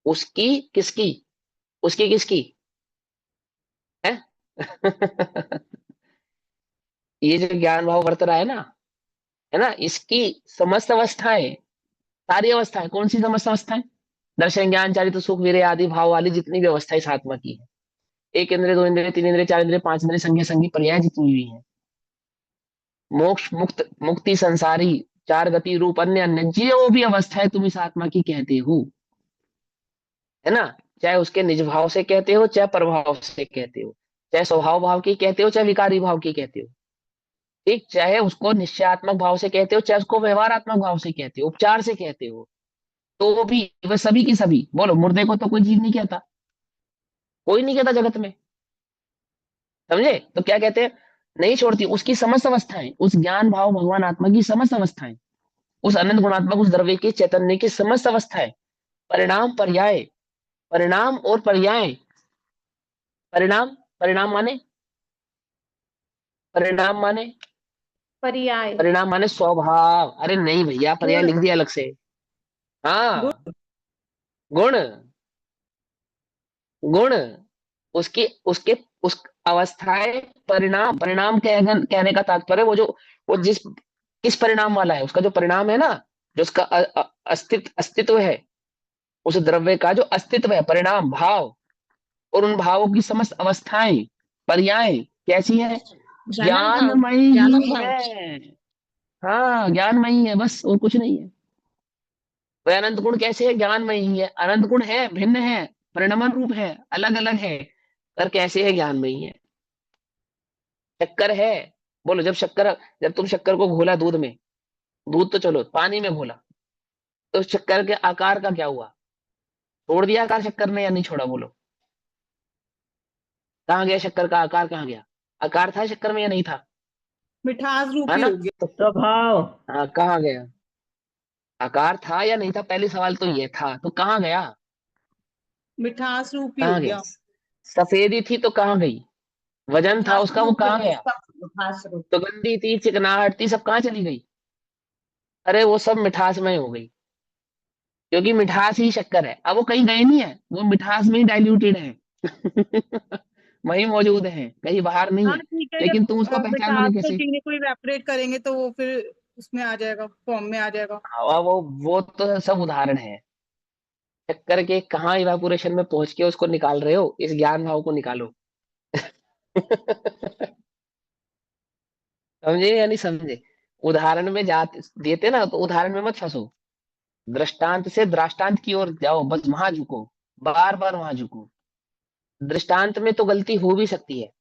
उसकी किसकी? उसकी किसकी है? ये जो ज्ञान भाव वर्त रहा है ना, इसकी समस्त अवस्थाएं, सारी अवस्थाएं, कौन सी समस्त अवस्थाएं? दर्शन ज्ञान चारित सुख वीर्य आदि भाव वाली जितनी भी अवस्थाएं इस आत्मा की है, एक इंद्रिय, दो इंद्रिय, तीन इंद्रिय, चार इंद्रिय, पांच इंद्रिय, संज्ञा संगी पर्याय जितनी भी है, मोक्ष मुक्त मुक्ति संसारी, चार गति रूप, अन्य अन्य जो भी अवस्थाएं तुम इस आत्मा की कहते हो, है ना, चाहे उसके निज भाव से कहते हो, चाहे प्रभाव से कहते हो, चाहे स्वभाव भाव की कहते हो, चाहे विकारी भाव की कहते हो, ठीक, चाहे उसको निश्चयात्मक भाव से कहते हो, चाहे उसको व्यवहारात्मक भाव से कहते हो, उपचार से कहते हो, तो भी वह सभी की सभी, बोलो, मुर्दे को तो कोई जीव नहीं कहता, कोई नहीं कहता जगत में, समझे? तो क्या कहते हैं? नहीं छोड़ती उसकी समस्त अवस्थाएं, उस ज्ञान भाव भगवान आत्मा की समस्त अवस्थाएं, उस अनंत गुणात्मक उस द्रव्य की चैतन्य की समस्त अवस्थाएं, परिणाम पर्याय, परिणाम और पर्याय, परिणाम, परिणाम माने, परिणाम माने, पर्याय, परिणाम माने स्वभाव, अरे नहीं भैया, पर्याय गुण, लिख दिया अलग से। हाँ, गुण, गुण, गुण, उसकी उसके उस अवस्थाएं, परिणाम, परिणाम कहने का तात्पर्य वो जो, वो जिस किस परिणाम वाला है, उसका जो परिणाम है ना, जो उसका अस्तित्व है, उस द्रव्य का जो अस्तित्व है, परिणाम भाव, और उन भावों की समस्त अवस्थाएं, पर्याय कैसी है? जानन भाव, ज्ञानमयी जानन ही भाव। है। हाँ, ज्ञानमयी है, बस और कुछ नहीं है। वह अनंत गुण कैसे है? ज्ञानमयी ही है, अनंत गुण है, भिन्न है, परिणमन रूप है, अलग अलग है, पर कैसे है? ज्ञानमयी है। शक्कर है, बोलो, जब तुम शक्कर को घोला दूध में, दूध तो चलो पानी में घोला, तो शक्कर के आकार का क्या हुआ? छोड़ दिया आकार शक्कर ने या नहीं छोड़ा? बोलो, कहाँ गया शक्कर का आकार? कहाँ गया? आकार था शक्कर में या नहीं था? मिठास है रूपी ना। हो गया। तो प्रभाव, हाँ, कहाँ गया? आकार था या नहीं था? पहले सवाल तो ये था, तो कहाँ गया? मिठास रूपी हो कहाँ गया? गया। सफेदी थी तो कहाँ गई? वजन था मिठास उसका, वो रूपी हो कहाँ गया गया? इसका, मिठास रूपी। सुगंधी थी, चिकनाहट थी, सब कहाँ चली गई? अरे वो सब मिठास में हो गई, क्योंकि मिठास ही शक्कर है। अब वो कहीं गए नहीं है, वो मिठास में ही डाइल्यूटेड है। वही मौजूद है, कहीं बाहर नहीं हाँ है, ठीक है, लेकिन जब तुम उसको मिठास पहचानोगे को कैसे? चीनी को इवेपोरेट करेंगे तो वो फिर उसमें आ जाएगा, फॉर्म में आ जाएगा। वो तो सब उदाहरण है, शक्कर के कहाँ इवापोरेशन में पहुंच के उसको निकाल रहे हो, इस ज्ञान भाव को निकालो। समझे या नहीं समझे? उदाहरण में जाते देते ना, तो उदाहरण में मत फंसो। दृष्टांत से दृष्टांत की ओर जाओ, बस वहां झुको, बार बार वहां झुको। दृष्टांत में तो गलती हो भी सकती है,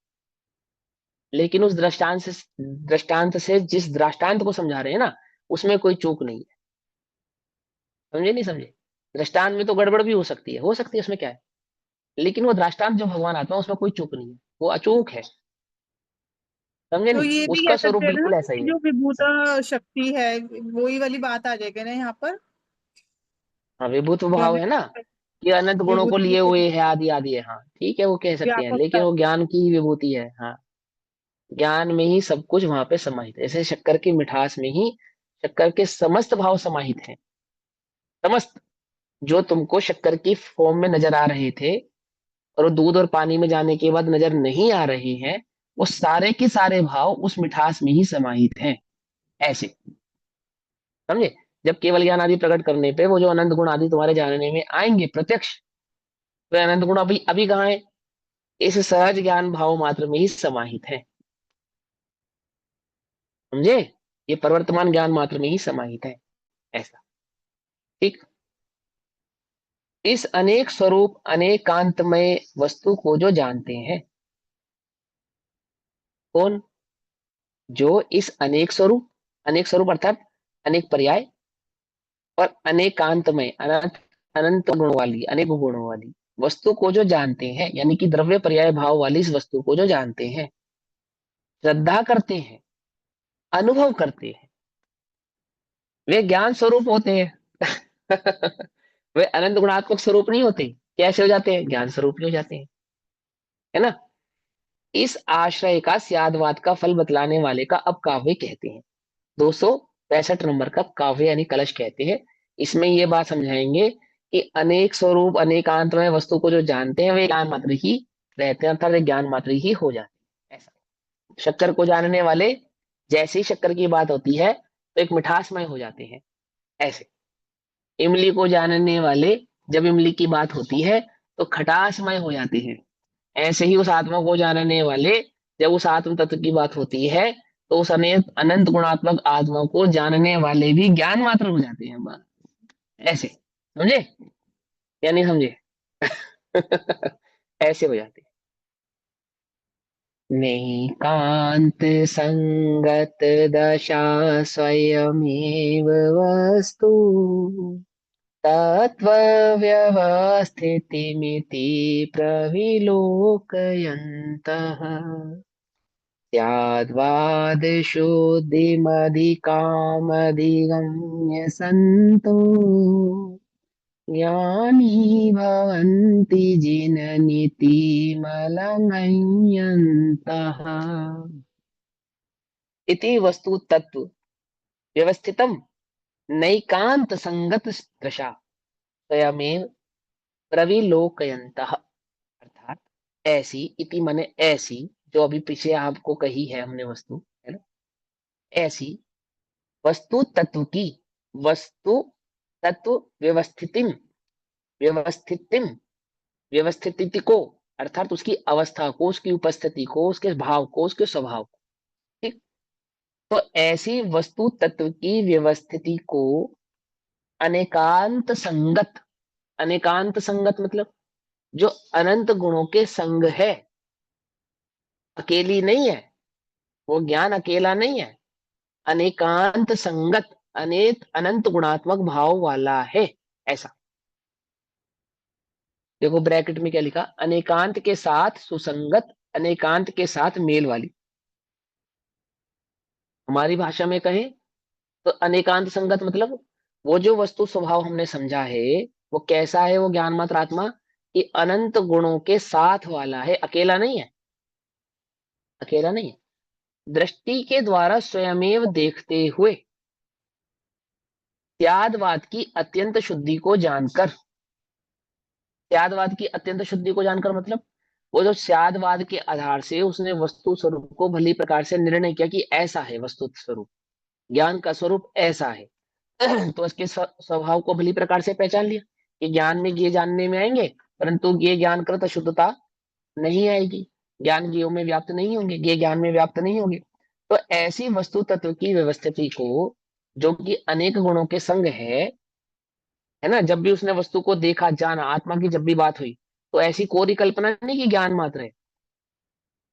लेकिन उस दृष्टांत से जिस दृष्टांत को समझा रहे हैं ना, उसमें कोई चूक नहीं है। समझे नहीं समझे? दृष्टांत में तो गड़बड़ भी हो सकती है, उसमें क्या है। लेकिन वो दृष्टांत जो भगवान आत्मा है, उसमें कोई चूक नहीं है, वो अचूक है। समझे तो नहीं? ये भी कह उसका स्वरूप सकते हैं ना बिल्कुल ऐसा कि ही है। जो विभूता शक्ति है, वही वाली बात आ जाएगी ना यहाँ पर। हाँ, विभूत जो भाव अभी है ना, कि अनंत गुणों को विभूति लिए को हुए है, आदि आदि है, हाँ ठीक है, वो कह सकते हैं, व्यापकता लेकिन है। वो ज्ञान की ही विभूति है। हाँ, ज्ञान में ही सब कुछ वहां पे समाहित है, जैसे शक्कर की मिठास में ही शक्कर के समस्त भाव समाहित हैं। समस्त, जो तुमको शक्कर की फॉर्म में नजर आ रहे थे, और वो दूध और पानी में जाने के बाद नजर नहीं आ रहे हैं, वो सारे के सारे भाव उस मिठास में ही समाहित हैं। ऐसे, समझे? जब केवल ज्ञान आदि प्रकट करने पे वो जो अनंत गुण आदि तुम्हारे जानने में आएंगे प्रत्यक्ष, तो अनंत गुण अभी अभी कहाँ है? इस सहज ज्ञान भाव मात्र में ही समाहित है। समझे? ये प्रवर्तमान ज्ञान मात्र में ही समाहित है। ऐसा, ठीक। इस अनेक स्वरूप अनेकांतमय वस्तु को जो जानते हैं, कौन? जो इस अनेक स्वरूप अर्थात अनेक पर्याय, और अनेकांतमय अनंत, अनंत गुणों वाली, अनेक गुणों वाली वस्तु को जो जानते हैं, यानी कि द्रव्य पर्याय भाव वाली इस वस्तु को जो जानते हैं, श्रद्धा करते हैं, अनुभव करते हैं, वे ज्ञान स्वरूप होते हैं। वे अनंत गुणात्मक स्वरूप नहीं होते। कैसे हो जाते हैं? ज्ञान स्वरूप ही हो जाते हैं, है ना? इस आश्रय का स्यादवाद का फल बतलाने वाले का अब काव्य कहते हैं। 265 नंबर का काव्य यानी कलश कहते हैं। इसमें ये बात समझाएंगे कि अनेक स्वरूप अनेकांत में वस्तु को जो जानते हैं, वे ज्ञान मात्र ही रहते हैं, अर्थात वे ज्ञान मात्र ही हो जाते हैं। ऐसा, शक्कर को जानने वाले, जैसे ही शक्कर की बात होती है तो एक मिठासमय हो जाते हैं। ऐसे, इमली को जानने वाले, जब इमली की बात होती है तो खटासमय हो जाते हैं। ऐसे ही उस आत्मा को जानने वाले, जब उस आत्म तत्व की बात होती है, तो उस अनंत अनंत गुणात्मक आत्मा को जानने वाले भी ज्ञान मात्र हो जाते हैं, बस। ऐसे, समझे या नहीं समझे? ऐसे हो जाते हैं। नैकांत संगत दशा स्वयमेव वस्तु तत्त्वव्यवस्थितिमिति प्रविलोकयन्तः स्याद्वादशुद्धिमधिकामधिगम्य सन्तो ज्ञानी भवन्ति जिननीतिमलमय्यन्तः इति वस्तु तत्व व्यवस्थितम नैकांत संगत दशा स्वयमेव प्रविलोकयन्तः, अर्थात ऐसी, इति माने ऐसी, जो अभी पीछे आपको कही है हमने वस्तु, है ना, ऐसी वस्तु तत्व की, वस्तु तत्व व्यवस्थितिम, व्यवस्थितिम, व्यवस्थिति को, अर्थात उसकी अवस्था को, उसकी उपस्थिति को, उसके भाव को, उसके स्वभाव को। ठीक। तो ऐसी वस्तु तत्व की व्यवस्थिति को अनेकांत संगत, अनेकांत संगत मतलब जो अनंत गुणों के संग है, अकेली नहीं है, वो ज्ञान अकेला नहीं है, अनेकांत संगत, अनेक अनंत गुणात्मक भाव वाला है। ऐसा, देखो ब्रैकेट में क्या लिखा, अनेकांत के साथ सुसंगत, अनेकांत के साथ मेल वाली। हमारी भाषा में कहें तो अनेकांत संगत मतलब वो जो वस्तु स्वभाव हमने समझा है, वो कैसा है? वो ज्ञान मात्र आत्मा कि अनंत गुणों के साथ वाला है, अकेला नहीं है, अकेला नहीं है। दृष्टि के द्वारा स्वयमेव देखते हुए त्यादवाद की अत्यंत शुद्धि को जानकर, त्यादवाद की अत्यंत शुद्धि को जानकर मतलब वो जो स्यादवाद के आधार से उसने वस्तु स्वरूप को भली प्रकार से निर्णय किया कि ऐसा है वस्तु स्वरूप, ज्ञान का स्वरूप ऐसा है। तो उसके स्वभाव को भली प्रकार से पहचान लिया। कि ज्ञान में ज्ञेय जानने में आएंगे, परंतु ज्ञेय ज्ञान कृत अशुद्धता नहीं आएगी। ज्ञान ज्ञेयों में व्याप्त नहीं होंगे, ज्ञेय ज्ञान में व्याप्त नहीं होंगे। तो ऐसी वस्तु तत्व की व्यवस्थिति को, जो कि अनेक गुणों के संग है ना, जब भी उसने वस्तु को देखा जाना, आत्मा की जब भी बात हुई, तो ऐसी कोरी कल्पना नहीं कि ज्ञान मात्र है,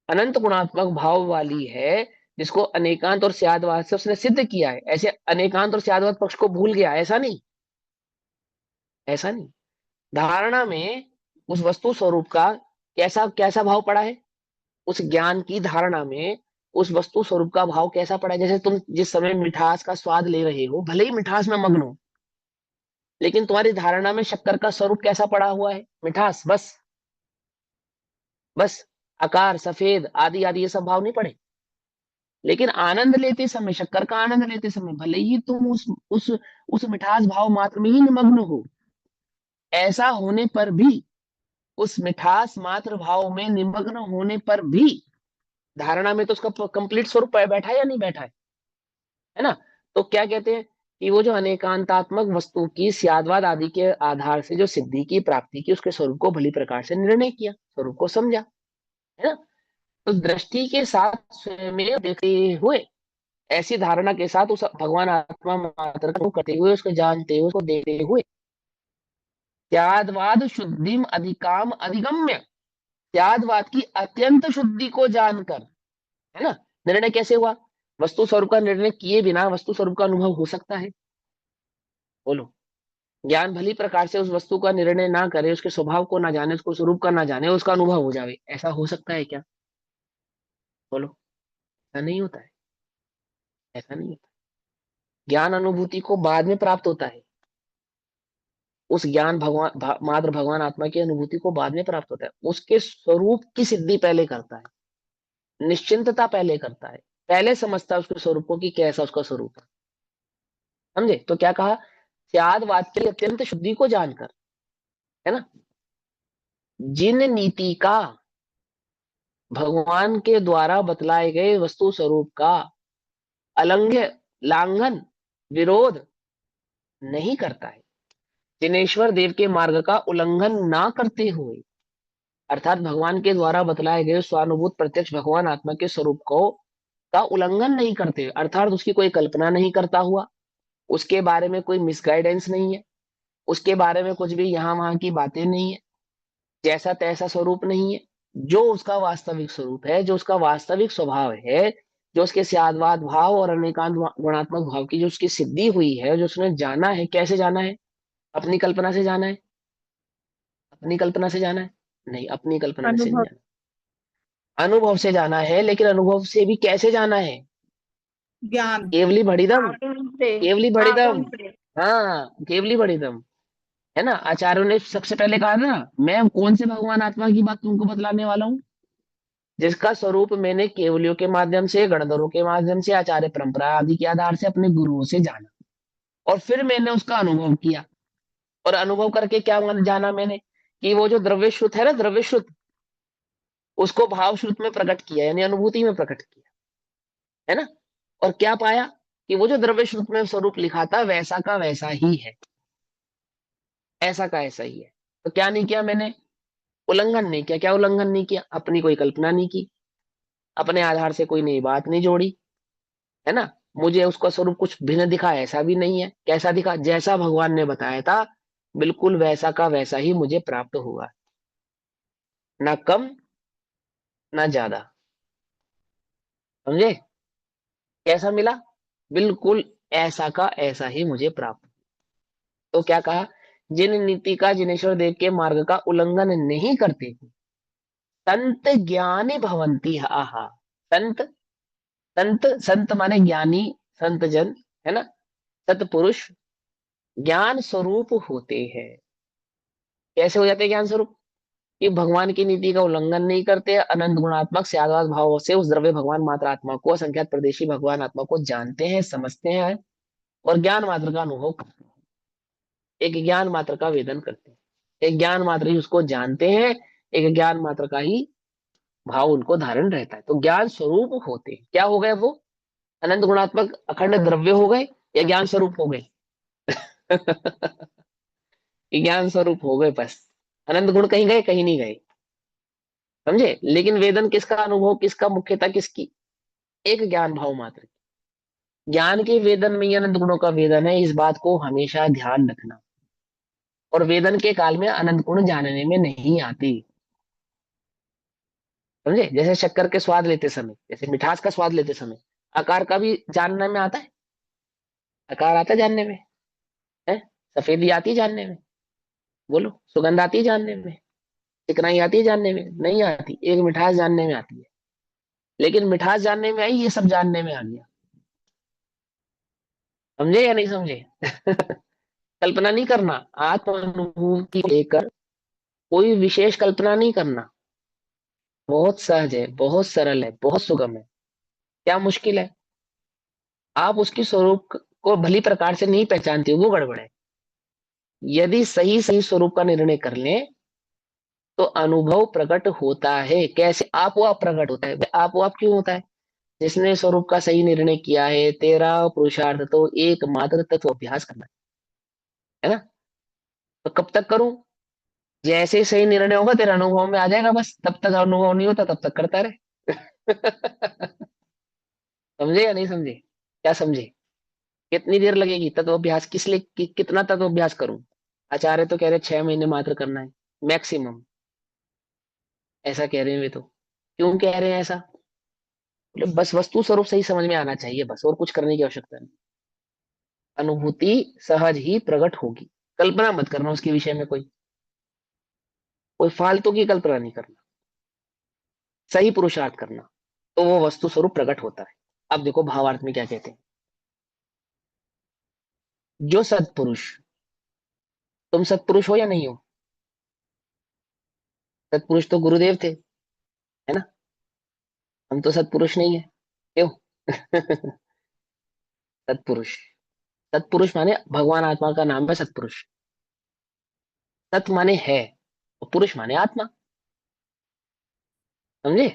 अनंत गुणात्मक भाव वाली है, जिसको अनेकांत और स्यादवाद से उसने सिद्ध किया है। ऐसे अनेकांत और स्यादवाद पक्ष को भूल गया, ऐसा नहीं, ऐसा नहीं। धारणा में उस वस्तु स्वरूप का कैसा कैसा भाव पड़ा है, उस ज्ञान की धारणा में उस वस्तु स्वरूप का भाव कैसा पड़ा है। जैसे तुम जिस समय मिठास का स्वाद ले रहे हो, भले ही मिठास में मग्न हो, लेकिन तुम्हारी धारणा में शक्कर का स्वरूप कैसा पड़ा हुआ है, मिठास, बस। बस आकार, सफेद आदि आदि ये सब भाव नहीं पड़े। लेकिन आनंद लेते समय, शक्कर का आनंद लेते समय, भले ही तुम उस मिठास भाव मात्र में ही निमग्न हो, ऐसा होने पर भी, उस मिठास मात्र भाव में निमग्न होने पर भी, धारणा में तो उसका कंप्लीट स्वरूप बैठा है या नहीं बैठा है ना। तो क्या कहते हैं कि वो जो अनेकांतात्मक वस्तु की स्यादवाद आदि के आधार से जो सिद्धि की प्राप्ति की, उसके स्वरूप को भली प्रकार से निर्णय किया, स्वरूप को समझा, है ना। तो दृष्टि के साथ स्वयं देखते हुए, ऐसी धारणा के साथ उस भगवान आत्मा मात्र को करते हुए, उसको जानते हुए, उसको देखते हुए, त्यादवाद शुद्धिम अधिकाम अधिगम्य, त्यादवाद की अत्यंत शुद्धि को जानकर, है ना। निर्णय कैसे हुआ, वस्तु स्वरूप का निर्णय किए बिना वस्तु स्वरूप का अनुभव हो सकता है, बोलो। ज्ञान भली प्रकार से उस वस्तु का निर्णय ना करे, उसके स्वभाव को ना जाने, उसको स्वरूप का ना जाने, उसका अनुभव हो जावे, ऐसा हो सकता है क्या, बोलो। ऐसा नहीं होता है, ऐसा नहीं होता। ज्ञान अनुभूति को बाद में प्राप्त होता है, उस ज्ञान मात्र भगवान आत्मा की अनुभूति को बाद में प्राप्त होता है, उसके स्वरूप की सिद्धि पहले करता है, निश्चिंतता पहले करता है, पहले समझता है उसके स्वरूप को कि कैसा उसका स्वरूप है। समझे, तो क्या कहा, त्यागवाद की अत्यंत शुद्धि को जानकर, है ना, जिन नीति का भगवान के द्वारा बतलाए गए वस्तु स्वरूप का अलंघ्य, लांघन, विरोध नहीं करता है, जिनेश्वर देव के मार्ग का उल्लंघन ना करते हुए, अर्थात भगवान के द्वारा बतलाए गए स्वानुभूत प्रत्यक्ष भगवान आत्मा के स्वरूप को का उल्लंघन नहीं करते, अर्थात उसकी कोई कल्पना नहीं करता हुआ, उसके बारे में कोई मिसगाइडेंस नहीं है, उसके बारे में कुछ भी यहाँ वहां की बातें नहीं है, जैसा तैसा स्वरूप नहीं है, जो उसका वास्तविक स्वरूप है, जो उसका वास्तविक स्वभाव है, जो उसके स्यादवाद भाव और अनेकांत गुणात्मक भाव की जो उसकी सिद्धि हुई है, जो उसने जाना है, कैसे जाना है, अपनी कल्पना से जाना है, अपनी कल्पना से जाना है, नहीं, अपनी कल्पना से नहीं अनुभव, जाना, अनुभव से जाना है। लेकिन अनुभव से भी कैसे जाना है, ज्ञान, केवली भड़िदम, आगम से, केवली भड़िदम, आगम से। हाँ केवली भड़िदम, है ना। आचार्यों ने सबसे पहले कहा ना, मैं कौन से भगवान आत्मा की बात तुमको बतलाने वाला हूँ, जिसका स्वरूप मैंने केवलियों के माध्यम से, गणधरों के माध्यम से, आचार्य परंपरा आदि के आधार से अपने गुरुओं से जाना, और फिर मैंने उसका अनुभव किया, और अनुभव करके क्या जाना मैंने, कि वो जो द्रव्य श्रुत है ना, द्रव्य श्रुत, उसको भाव श्रुत में प्रकट किया, यानी अनुभूति में प्रकट किया, है ना। और क्या पाया, कि वो जो द्रव्य श्रुत में स्वरूप लिखा था, वैसा का वैसा ही है, ऐसा का ऐसा ही है। तो क्या नहीं किया मैंने, उल्लंघन नहीं किया। क्या उल्लंघन नहीं किया, अपनी कोई कल्पना नहीं की, अपने आधार से कोई नई बात नहीं जोड़ी, है ना। मुझे उसका स्वरूप कुछ भिन्न दिखा, ऐसा भी नहीं है। कैसा दिखा, जैसा भगवान ने बताया था, बिल्कुल वैसा का वैसा ही मुझे प्राप्त हुआ, ना कम ना ज्यादा, समझे। कैसा मिला, बिल्कुल ऐसा का ऐसा ही मुझे प्राप्त। तो क्या कहा, जिन नीति का जिनेश्वर देव के मार्ग का उल्लंघन नहीं करते, संत ज्ञानी भवंती आहा। संत, संत संत माने ज्ञानी, संत जन, है ना, सतपुरुष ज्ञान स्वरूप होते हैं। कैसे हो जाते हैं ज्ञान स्वरूप, कि भगवान की नीति का उल्लंघन नहीं करते, अनंत गुणात्मक स्याद्वाद भाव से उस द्रव्य भगवान मात्र आत्मा को, असंख्यात प्रदेशी भगवान आत्मा को जानते हैं, समझते हैं, और ज्ञान मात्र का अनुभव करते हैं, एक ज्ञान मात्र का वेदन करते हैं, एक ज्ञान मात्र ही उसको जानते हैं, एक ज्ञान मात्र का ही भाव उनको धारण रहता है। तो ज्ञान स्वरूप होते हैं, क्या हो गए वो, अनंत गुणात्मक अखंड द्रव्य हो गए, या ज्ञान स्वरूप हो गए। कि ज्ञान स्वरूप हो गए बस। अनंत गुण कहीं गए, कहीं नहीं गए। समझे? लेकिन वेदन किसका अनुभव, किसका मुख्यता, किसकी? एक ज्ञान भाव मात्र। ज्ञान के वेदन में ही अनंत गुणों का वेदन है, इस बात को हमेशा ध्यान रखना। और वेदन के काल में अनंत गुण जानने में नहीं आती। समझे? जैसे शक्कर के स्वाद लेते समय, जैसे मिठास का स्वाद लेते समय आकार का भी जानने में आता है। आकार आता है जानने में, है? सफेदी आती है जानने में? बोलो, सुगंध आती है जानने में? चिकनाई आती है जानने में? नहीं आती। एक मिठास जानने में आती है। लेकिन मिठास जानने में आई, ये सब जानने में आ गया। समझे या नहीं समझे? कल्पना नहीं करना। आत्म अनुभूति को लेकर कोई विशेष कल्पना नहीं करना। बहुत सहज है, बहुत सरल है, बहुत सुगम है। क्या मुश्किल है? आप उसकी स्वरूप को भली प्रकार से नहीं पहचानते हो, वो गड़बड़ है। यदि सही सही स्वरूप का निर्णय कर लें तो अनुभव प्रकट होता है। कैसे? आप वो प्रकट होता है। आप वो क्यों होता है? जिसने स्वरूप का सही निर्णय किया है, तेरा पुरुषार्थ तो एकमात्र तत्व अभ्यास करना है ना? तो कब तक करूं? जैसे ही सही निर्णय होगा तेरा अनुभव में आ जाएगा, बस तब तक अनुभव नहीं होता, तब तक करता रहे। समझे या नहीं समझे? क्या समझे? कितनी देर लगेगी तत्व अभ्यास? किस लिए कितना तत्व अभ्यास करूं? आचार्य तो कह रहे 6 महीने मात्र करना है, मैक्सिमम। ऐसा कह रहे हैं वे तो। क्यों कह रहे हैं ऐसा? बोले बस वस्तु स्वरूप सही समझ में आना चाहिए, बस और कुछ करने की आवश्यकता नहीं। अनुभूति सहज ही प्रकट होगी। कल्पना मत करना उसके विषय में, कोई कोई फालतू की कल्पना नहीं करना। सही पुरुषार्थ करना, तो वो वस्तु स्वरूप प्रकट होता है। अब देखो भावार्थ में क्या कहते हैं। जो सत्पुरुष, तुम सत्पुरुष हो या नहीं हो? सत्पुरुष तो गुरुदेव थे, है ना? हम तो सत्पुरुष नहीं है, क्यों? सत्पुरुष, सत्पुरुष माने भगवान आत्मा का नाम है सत्पुरुष। सत माने है, और पुरुष माने आत्मा। समझे?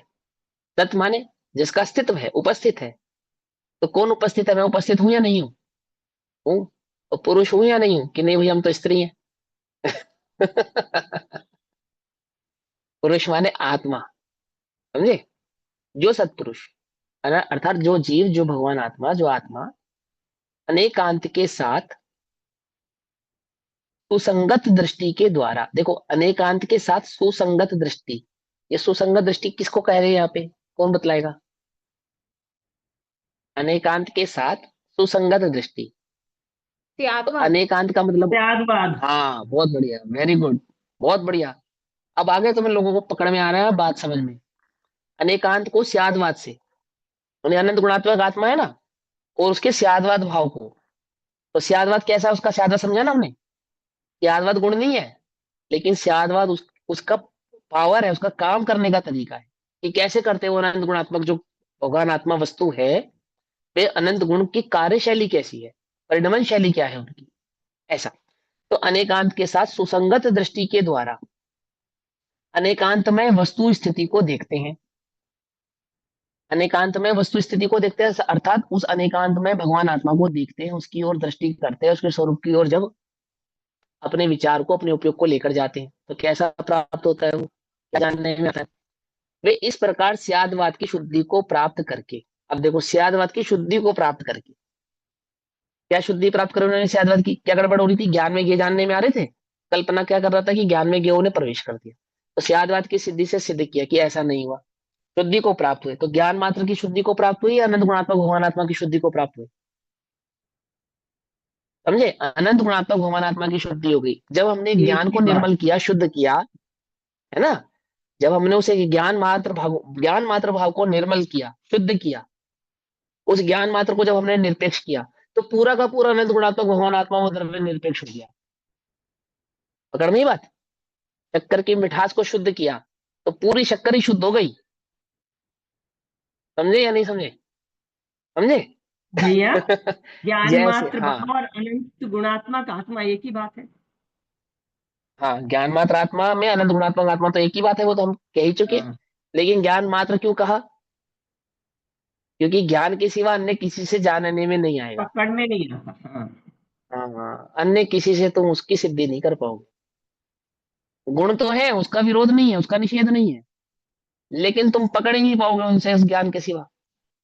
सत माने जिसका अस्तित्व है, उपस्थित है। तो कौन उपस्थित है? मैं उपस्थित हूं या नहीं हूं? हूं। तो पुरुष हूं या नहीं हूं? कि नहीं भाई हम तो स्त्री हैं। पुरुष माने आत्मा। समझे? जो सत्पुरुष, अर्थात जो जीव, जो भगवान आत्मा, जो आत्मा अनेकांत के साथ सुसंगत दृष्टि के द्वारा, देखो अनेकांत के साथ सुसंगत दृष्टि, ये सुसंगत दृष्टि किसको कह रहे हैं यहाँ पे? कौन बतलाएगा? अनेकांत के साथ सुसंगत दृष्टि। तो त्यागवाद। अनेकांत का मतलब? त्यागवाद। हाँ, बहुत बढ़िया, वेरी गुड, बहुत बढ़िया। अब आगे तुम्हें लोगों को पकड़ में आ रहा है बात समझ में। अनेकांत को स्यादवाद से, यानी अनंत गुणात्मक आत्मा है ना, और उसके स्यादवाद भाव को। तो स्यादवाद कैसा है? उसका स्यादवाद समझा ना हमने? स्यादवाद गुण नहीं है, लेकिन स्यादवाद उसका पावर है, उसका काम करने का तरीका है कि कैसे करते हैं वो अनंत गुणात्मक जो भगवान आत्मा वस्तु है, वे अनंत गुण की कार्यशैली कैसी है, परिणमन शैली क्या है उनकी, ऐसा। तो अनेकांत के साथ सुसंगत दृष्टि के द्वारा अनेकांत में वस्तु स्थिति को देखते हैं। अनेकांत में वस्तु स्थिति को देखते हैं, अर्थात उस अनेकांत में भगवान आत्मा को देखते हैं, उसकी ओर दृष्टि करते हैं, उसके स्वरूप की ओर जब अपने विचार को, अपने उपयोग को लेकर जाते हैं, तो कैसा प्राप्त होता है वो, क्या जानने में आता है? वे इस प्रकार स्यादवाद की शुद्धि को प्राप्त करके, अब देखो स्यादवाद की शुद्धि को प्राप्त करके, क्या शुद्धि प्राप्त कर उन्होंने स्यादवाद की? क्या गड़बड़ हो रही थी? ज्ञान में गे जानने में आ रहे थे। कल्पना क्या कर रहा था कि ज्ञान में गे ने प्रवेश कर दिया। तो स्यादवाद की सिद्धि से सिद्ध किया कि ऐसा नहीं हुआ, शुद्धि को प्राप्त हुए। तो ज्ञान मात्र की शुद्धि को प्राप्त हुई या अनंत गुणात्मक भगवान आत्मा की शुद्धि को प्राप्त हुई? समझे? अनंत गुणात्मक भगवान आत्मा की शुद्धि हो गई जब हमने एक ज्ञान ही को बात। निर्मल किया, शुद्ध किया, है ना? जब हमने उसे ज्ञान मात्र भाव को निर्मल किया, शुद्ध किया, उस ज्ञान मात्र को जब हमने निरपेक्ष किया, तो पूरा का पूरा अनंत गुणात्मक भगवान आत्मा वो द्रव्य निरपेक्ष हो गया। पकड़ नहीं बात? शक्कर की मिठास को शुद्ध किया, तो पूरी शक्कर ही शुद्ध हो गई। समझे या नहीं समझे? समझे? भैया, ज्ञान जैसे, मात्र हाँ, भाव और अनंत गुणात्मक आत्मा एक ही बात है। हाँ, ज्ञान मात्र आत्मा में अनंत गुणात्मक आत्मा तो एक ही बात है, वो तो हम कह ही चुके। हाँ, लेकिन ज्ञान मात्र क्यों कहा? क्योंकि ज्ञान के सिवा अन्य किसी से जानने में नहीं आएगा। पकड़ में नहीं आता। हाँ। हाँ, हाँ, अन्य किसी से तुम उसकी सिद्धि नहीं कर पाओगे। गुण तो है, उसका विरोध नहीं है, उसका निषेध नहीं है, लेकिन तुम पकड़ ही नहीं पाओगे उनसे उस ज्ञान के सिवा।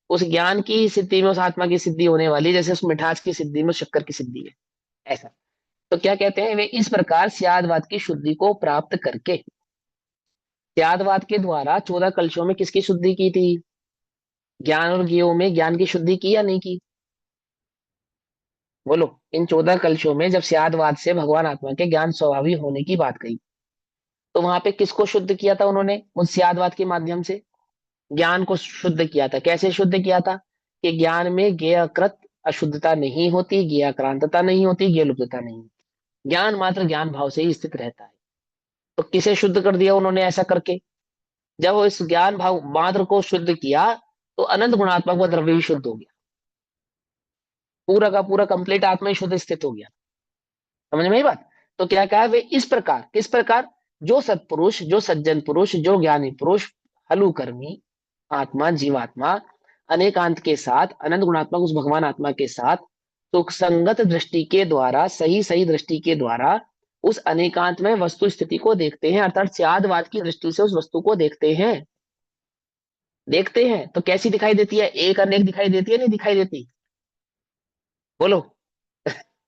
उस ज्ञान की सिद्धि में उस आत्मा की सिद्धि होने वाली, जैसे उस मिठास की सिद्धि में शक्कर की सिद्धि है, ऐसा। तो क्या कहते हैं वे, इस प्रकार स्यादवाद की शुद्धि को प्राप्त करके, स्यादवाद के द्वारा 14 कलशों में किसकी शुद्धि की थी? ज्ञान और ज्ञेयों में ज्ञान की शुद्धि की या नहीं की? बोलो। इन 14 कलशों में जब स्यादवाद से भगवान आत्मा के ज्ञान स्वभाविक होने की बात कही, तो वहां पे किसको शुद्ध किया था उन्होंने? उस स्यादवाद के माध्यम से ज्ञान को शुद्ध किया था। कैसे शुद्ध किया था? कि ज्ञान में ज्ञेयकृत अशुद्धता नहीं होती, ज्ञेयाक्रांतता नहीं होती, ज्ञेयलुप्तता नहीं होती, ज्ञान मात्र ज्ञान भाव से ही स्थित रहता है। तो किसे शुद्ध कर दिया उन्होंने ऐसा करके? जब वो इस ज्ञान भाव मात्र को शुद्ध किया, तो अनंत गुणात्मक व द्रव्य भी शुद्ध हो गया, पूरा का पूरा कंप्लीट आत्मा ही शुद्ध स्थित हो गया। समझ में आई बात? तो क्या कहा वे, इस प्रकार, किस प्रकार? जो सत्पुरुष, जो सज्जन पुरुष, जो ज्ञानी पुरुष, हलुकर्मी आत्मा, जीवात्मा अनेकांत के साथ, अनंत गुणात्मक उस भगवान आत्मा के साथ सुख संगत दृष्टि के द्वारा, सही सही दृष्टि के द्वारा उस अनेकांत में वस्तु स्थिति को देखते हैं, अर्थात स्यादवाद की दृष्टि से उस वस्तु को देखते हैं। देखते हैं तो कैसी दिखाई देती है? एक अनेक दिखाई देती है, नहीं दिखाई देती? बोलो।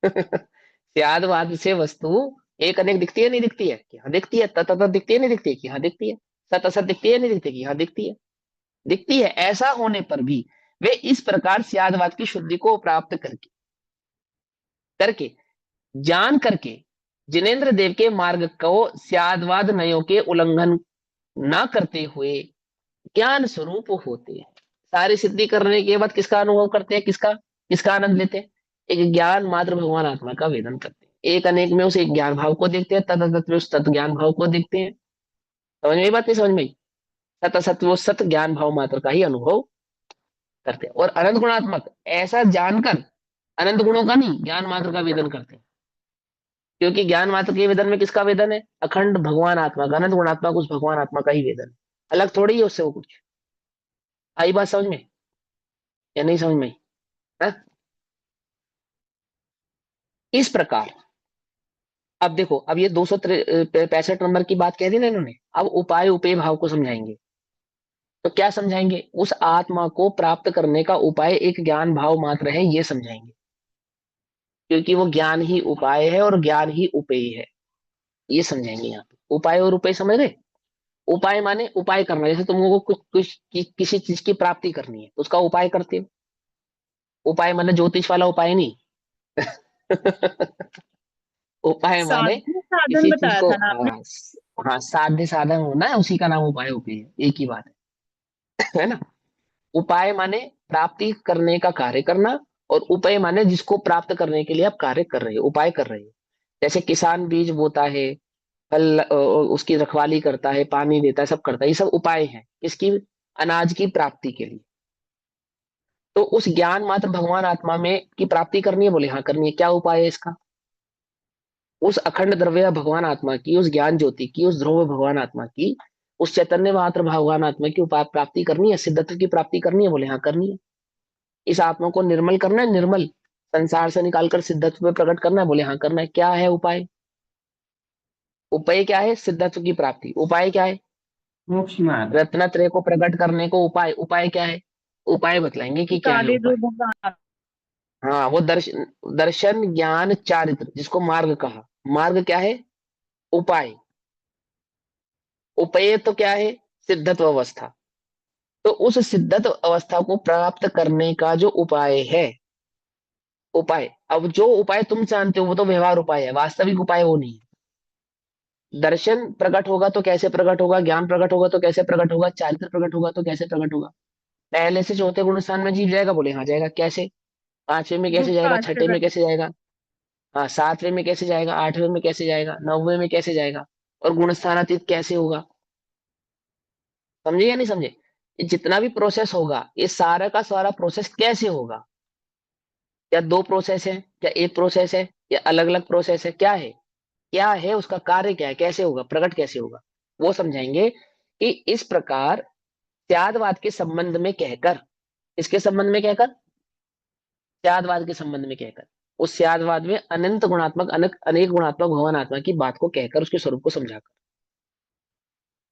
स्यादवाद से वस्तु एक अनेक दिखती है, नहीं दिखती है? कि हाँ दिखती है। तत तत दिखती है, नहीं दिखती है? कि हाँ दिखती है। सत असत दिखती है, नहीं दिखती? कि हाँ दिखती है। दिखती है। ऐसा होने पर भी वे इस प्रकार स्यादवाद की शुद्धि को प्राप्त करके करके जान करके जिनेन्द्र देव के मार्ग को स्यादवाद नयों के उल्लंघन न करते हुए ज्ञान स्वरूप होते हैं। सारी सिद्धि करने के बाद किसका अनुभव करते हैं? किसका किसका आनंद लेते हैं? एक ज्ञान मात्र भगवान आत्मा का वेदन करते हैं, एक अनेक में उस एक ज्ञान भाव को देखते हैं, तद उस तत् ज्ञान भाव को देखते हैं। समझ में आई बात? नहीं समझ में आई? सत असत वो सत ज्ञान भाव मात्र का ही अनुभव करते हैं, और अनंत गुणात्मक ऐसा जानकर अनंत गुणों का नहीं, ज्ञान मात्र का वेदन करते हैं। क्योंकि ज्ञान मात्र के वेदन में किसका वेदन है? अखंड भगवान आत्मा का, अनंत गुणात्मक उस भगवान आत्मा का ही वेदन है। अलग थोड़ी ही है उससे वो कुछ। आई बात समझ में या नहीं समझ में आई? हाँ? इस प्रकार अब देखो, अब ये 265 नंबर की बात कह दी ना इन्होंने, अब उपाय उपेय भाव को समझाएंगे। तो क्या समझाएंगे? उस आत्मा को प्राप्त करने का उपाय एक ज्ञान भाव मात्र है, ये समझाएंगे। क्योंकि वो ज्ञान ही उपाय है और ज्ञान ही उपेय है, ये समझाएंगे यहाँ पे। उपाय और उपेय समझ रहे? उपाय माने उपाय करना, जैसे तुम लोगों को किसी चीज की प्राप्ति करनी है तो उसका उपाय करते हो। उपाय माने ज्योतिष वाला उपाय नहीं। उपाय माने साधन साधन किसी चीज बताया को, था ना आपने। हाँ, हाँ, साध्य साधन होना है, उसी का नाम उपाय उपेय है, एक ही बात है ना? उपाय माने प्राप्ति करने का कार्य करना, और उपाय माने जिसको प्राप्त करने के लिए आप कार्य कर रहे हो, उपाय कर रहे हो। जैसे किसान बीज बोता है, फल उसकी रखवाली करता है, पानी देता है, सब करता है, ये सब उपाय हैं इसकी, अनाज की प्राप्ति के लिए। तो उस ज्ञान मात्र भगवान आत्मा में की प्राप्ति करनी है, बोले हाँ करनी है। क्या उपाय है इसका? उस अखंड द्रव्य भगवान आत्मा की, उस ज्ञान ज्योति की, उस ध्रुव भगवान आत्मा की, उस चैतन्य मात्र भगवान आत्मा की उपाय प्राप्ति करनी है, सिद्धत्व की प्राप्ति करनी है, बोले हाँ करनी है। इस आत्मा को निर्मल करना है, निर्मल संसार से निकालकर सिद्धत्व में प्रकट करना है, बोले हाँ करना है। क्या है उपाय? उपाय क्या है? सिद्धत्व की प्राप्ति। उपाय क्या है? मोक्ष मार्ग। रत्नत्रय को प्रकट करने को उपाय। उपाय क्या है? उपाय बतलाएंगे कि क्या है काले उपाय। जो भगवान। हाँ, वो दर्शन, दर्शन ज्ञान चारित्र, जिसको मार्ग कहा। मार्ग क्या है? उपाय। उपाय तो क्या है? सिद्धत्व अवस्था। तो उस सिद्धत्व अवस्था को प्राप्त करने का जो उपाय है, उपाय, अब जो उपाय तुम जानते हो वो तो व्यवहार उपाय है, वास्तविक उपाय वो नहीं है। दर्शन प्रकट होगा तो कैसे प्रकट होगा? ज्ञान प्रकट होगा तो कैसे प्रकट होगा? चारित्र प्रकट होगा तो कैसे प्रकट होगा? पहले से चौथे गुण स्थान में जीव जाएगा, बोले हाँ जाएगा। कैसे? पांचवें में जो कैसे जाएगा? काष्ट छठे में कर। कैसे जाएगा? हाँ, सातवें में कैसे जाएगा? आठवें में कैसे जाएगा? नौवे में कैसे जाएगा? और गुण स्थानातीत कैसे होगा? समझे या नहीं समझे? ये जितना भी प्रोसेस होगा, ये सारा का सारा प्रोसेस कैसे होगा? क्या दो प्रोसेस है? क्या एक प्रोसेस है? या अलग अलग प्रोसेस है? क्या है? क्या है उसका कार्य? क्या है? कैसे होगा? प्रकट कैसे होगा? वो समझाएंगे कि इस प्रकार त्यागवाद के संबंध में कहकर, इसके संबंध में कहकर, त्यागवाद के संबंध में कहकर, उस त्यागवाद में अनंत गुणात्मक, अनेक अनेक गुणात्मक भगवान आत्मा की बात को कहकर, उसके स्वरूप को समझाकर,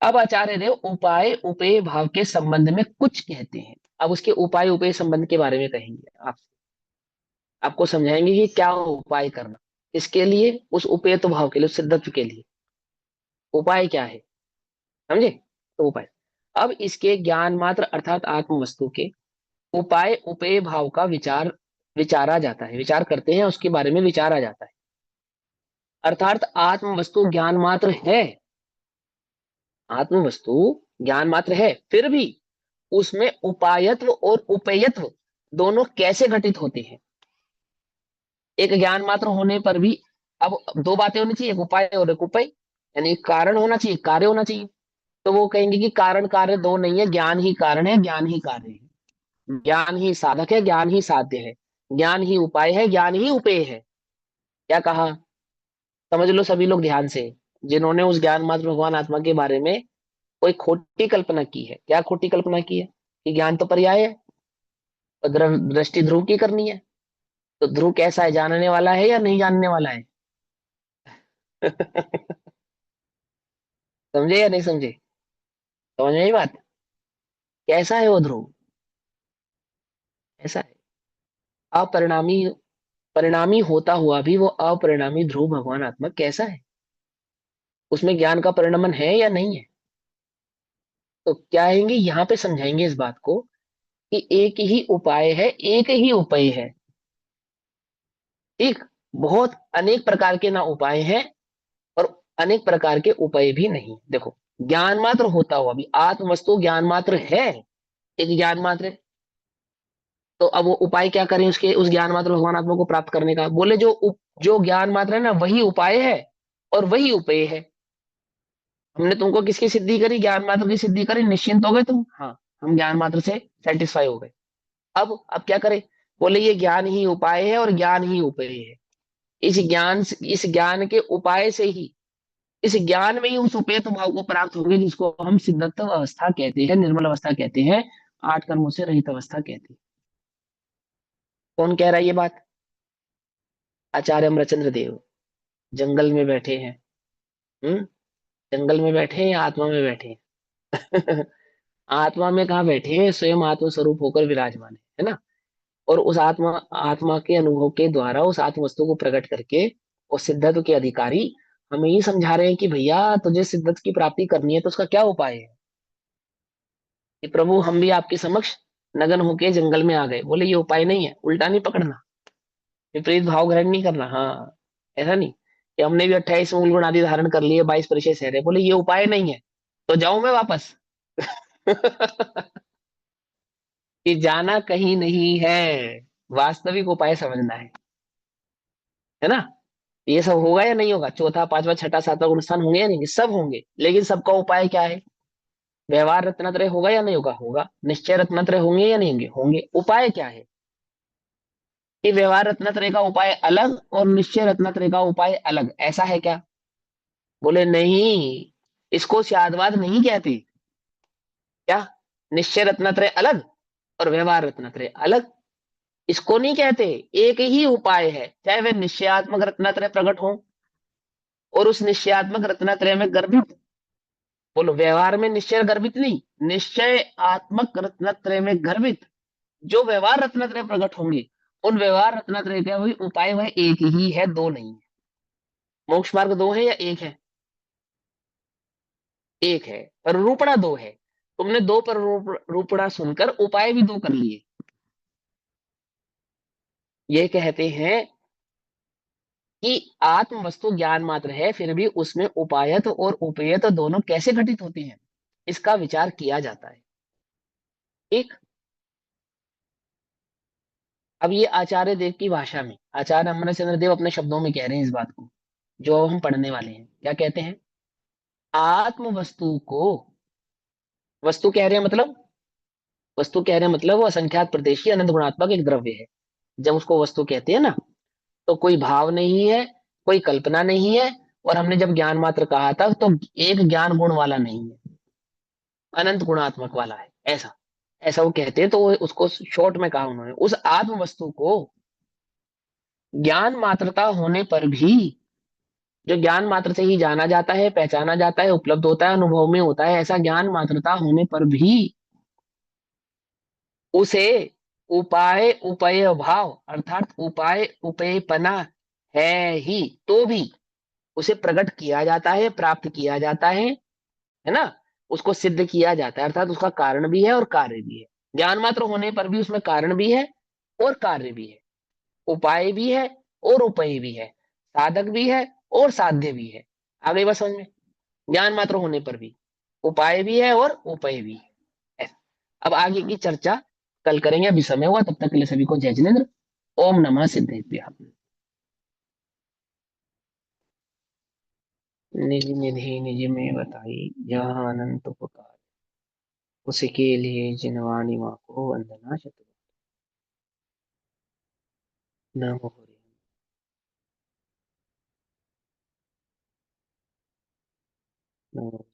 अब आचार्य देव उपाय उपेय भाव के संबंध में कुछ कहते हैं। अब उसके उपाय उपेय संबंध के बारे में कहेंगे आप, आपको समझाएंगे कि क्या उपाय करना, इसके लिए, उस उपेय भाव के लिए, उस सिद्धत्व के लिए उपाय क्या है, समझे? तो उपाय, अब इसके ज्ञान मात्र अर्थात आत्म वस्तु के उपाय उपेय भाव का विचारा जाता है, विचार करते हैं, उसके बारे में विचारा जाता है। अर्थात आत्म वस्तु ज्ञान मात्र है, आत्म वस्तु ज्ञान मात्र है, फिर भी उसमें उपायत्व और उपेयत्व दोनों कैसे घटित होते हैं? एक ज्ञान मात्र होने पर भी, अब दो बातें होनी चाहिए, एक उपाय और एक उपेय, यानी एक कारण होना चाहिए, कार्य होना चाहिए। तो वो कहेंगे कि कारण कार्य दो नहीं है, ज्ञान ही कारण है, ज्ञान ही कार्य है, ज्ञान ही साधक है, ज्ञान ही साध्य है, ज्ञान ही उपाय है, ज्ञान ही उपेय है। क्या कहा? समझ लो सभी लोग ध्यान से, जिन्होंने उस ज्ञान मात्र भगवान आत्मा के बारे में कोई खोटी कल्पना की है। क्या खोटी कल्पना की है? कि ज्ञान तो पर्याय है और दृष्टि ध्रुव की करनी है। तो ध्रुव कैसा है, जानने वाला है या नहीं जानने वाला है? समझे या नहीं समझे? समझ में आई बात? कैसा है वो ध्रुव? ऐसा है अपरिणामी, परिणामी होता हुआ भी वो अपरिणामी ध्रुव भगवान आत्मा कैसा है? उसमें ज्ञान का परिणमन है या नहीं है? तो क्या आएंगे यहाँ पे समझाएंगे इस बात को कि एक ही उपाय है, एक ही उपाय है। ठीक, बहुत अनेक प्रकार के ना उपाय हैं और अनेक प्रकार के उपाय भी नहीं। देखो, ज्ञान मात्र होता हुआ भी आत्म वस्तु ज्ञान मात्र है, एक ज्ञान मात्र है। तो अब वो उपाय क्या करें उसके, उस ज्ञान मात्र भगवान आत्मा को प्राप्त करने का? बोले जो ज्ञान मात्र है ना, वही उपाय है और वही उपेय है। हमने तुमको किसकी सिद्धि करी? ज्ञान मात्र की सिद्धि करी। निश्चिंत हो गए तुम? हाँ, हम ज्ञान मात्र से सेटिस्फाई हो गए। अब क्या करें? बोले ये ज्ञान ही उपाय है और ज्ञान ही उपेय है। इस ज्ञान के उपाय से ही, इस ज्ञान में ही उस उपेत भाव को प्राप्त होंगे, जिसको हम सिद्धत्व अवस्था कहते हैं, निर्मल अवस्था कहते हैं, आठ कर्मों से रहित अवस्था कहते हैं। कौन कह रहा है ये बात? आचार्य अमरचंद्र देव। जंगल में बैठे हैं। हम्म, जंगल में बैठे हैं या आत्मा में बैठे हैं? आत्मा में कहाँ बैठे हैं, स्वयं आत्म स्वरूप होकर विराजमान है ना। और उस आत्मा, आत्मा के अनुभव के द्वारा उस आत्म वस्तु को प्रकट करके उस सिद्धत्व के अधिकारी हमें ये समझा रहे हैं कि भैया तुझे सिद्धत्व की प्राप्ति करनी है तो उसका क्या उपाय है? कि प्रभु हम भी आपके समक्ष नगन होके जंगल में आ गए। बोले ये उपाय नहीं है, उल्टा नहीं पकड़ना, विपरीत भाव ग्रहण नहीं करना। हाँ, ऐसा नहीं कि हमने भी 28 मूल गुण आदि धारण कर लिए, 22 परिचय सह रहे, बोले ये उपाय नहीं है तो जाऊं मैं वापस? कि जाना कहीं नहीं है, वास्तविक उपाय समझना है ना। ये सब होगा या नहीं होगा? चौथा पांचवा छठा सातवां गुण स्थान होंगे या नहीं? सब होंगे, लेकिन सबका उपाय क्या है? व्यवहार रत्नत्रय होगा या नहीं होगा? होगा। निश्चय रत्नत्रय होंगे या नहीं होंगे? होंगे। उपाय क्या है? कि व्यवहार रत्नत्रय का उपाय अलग और निश्चय रत्नत्रय का उपाय अलग, ऐसा है क्या? बोले नहीं, इसको शादवाद नहीं कहते। क्या? निश्चय रत्नत्रय अलग और व्यवहार रत्नत्रय अलग, इसको नहीं कहते। एक ही उपाय है, चाहे वे निश्चयात्मक रत्नत्रय प्रकट हो और उस निश्चयात्मक रत्नत्रय में गर्भित, बोलो व्यवहार में निश्चय गर्भित नहीं, निश्चय आत्मक रत्नत्रय में गर्भित जो व्यवहार रत्नत्रय प्रकट होंगे, उन व्यवहार रत्नत्रय का वही उपाय वह एक ही है, दो नहीं है। मोक्ष मार्ग दो है या एक है? एक है, पर रूपड़ा दो है। तुमने दो पर रूपड़ा सुनकर उपाय भी दो कर लिए। ये कहते हैं कि आत्म वस्तु ज्ञान मात्र है, फिर भी उसमें उपायत और उपेयत दोनों कैसे घटित होते हैं, इसका विचार किया जाता है। ठीक, अब ये आचार्य देव की भाषा में, आचार्य अमरचंद्र देव अपने शब्दों में कह रहे हैं इस बात को, जो अब हम पढ़ने वाले हैं। क्या कहते हैं? आत्म वस्तु को, वस्तु कह रहे हैं मतलब, वस्तु कह रहे हैं मतलब वो असंख्यात प्रदेशी अनंत गुणात्मक एक द्रव्य है। जब उसको वस्तु कहते हैं ना, तो कोई भाव नहीं है, कोई कल्पना नहीं है, और हमने जब ज्ञान मात्र कहा था तो एक ज्ञान गुण वाला नहीं है, अनंत गुणात्मक वाला है, ऐसा ऐसा वो कहते हैं। तो उसको शॉर्ट में कहा उन्होंने, उस आत्म वस्तु को ज्ञान मात्रता होने पर भी जो ज्ञान मात्र से ही जाना जाता है, पहचाना जाता है, उपलब्ध होता है, अनुभव में होता है, ऐसा ज्ञान मात्रता होने पर भी उसे उपाय उपय भाव अर्थात उपाय उपेयपना है ही तो भी उसे प्रकट किया जाता है, प्राप्त किया जाता है ना, उसको सिद्ध किया जाता है, अर्थात उसका कारण भी है और कार्य भी है। ज्ञान मात्र होने पर भी उसमें कारण भी है और कार्य भी है, उपाय भी है और उपाय भी है, साधक भी है और साध्य भी है। आ गई बात समझ में? ज्ञान मात्र होने पर भी उपाय भी है और उपाय भी है। ऐसा। अब आगे की चर्चा कल करेंगे, अभी समय हुआ, तब तक के लिए सभी को जय जिनेन्द्र। ओम नमः सिद्धेभ्यः। निज निधि निज में बताई, जहाँ अनंत पुकार, उसके लिए जिनवानी माँ को वंदना शत नमो हरि। नमो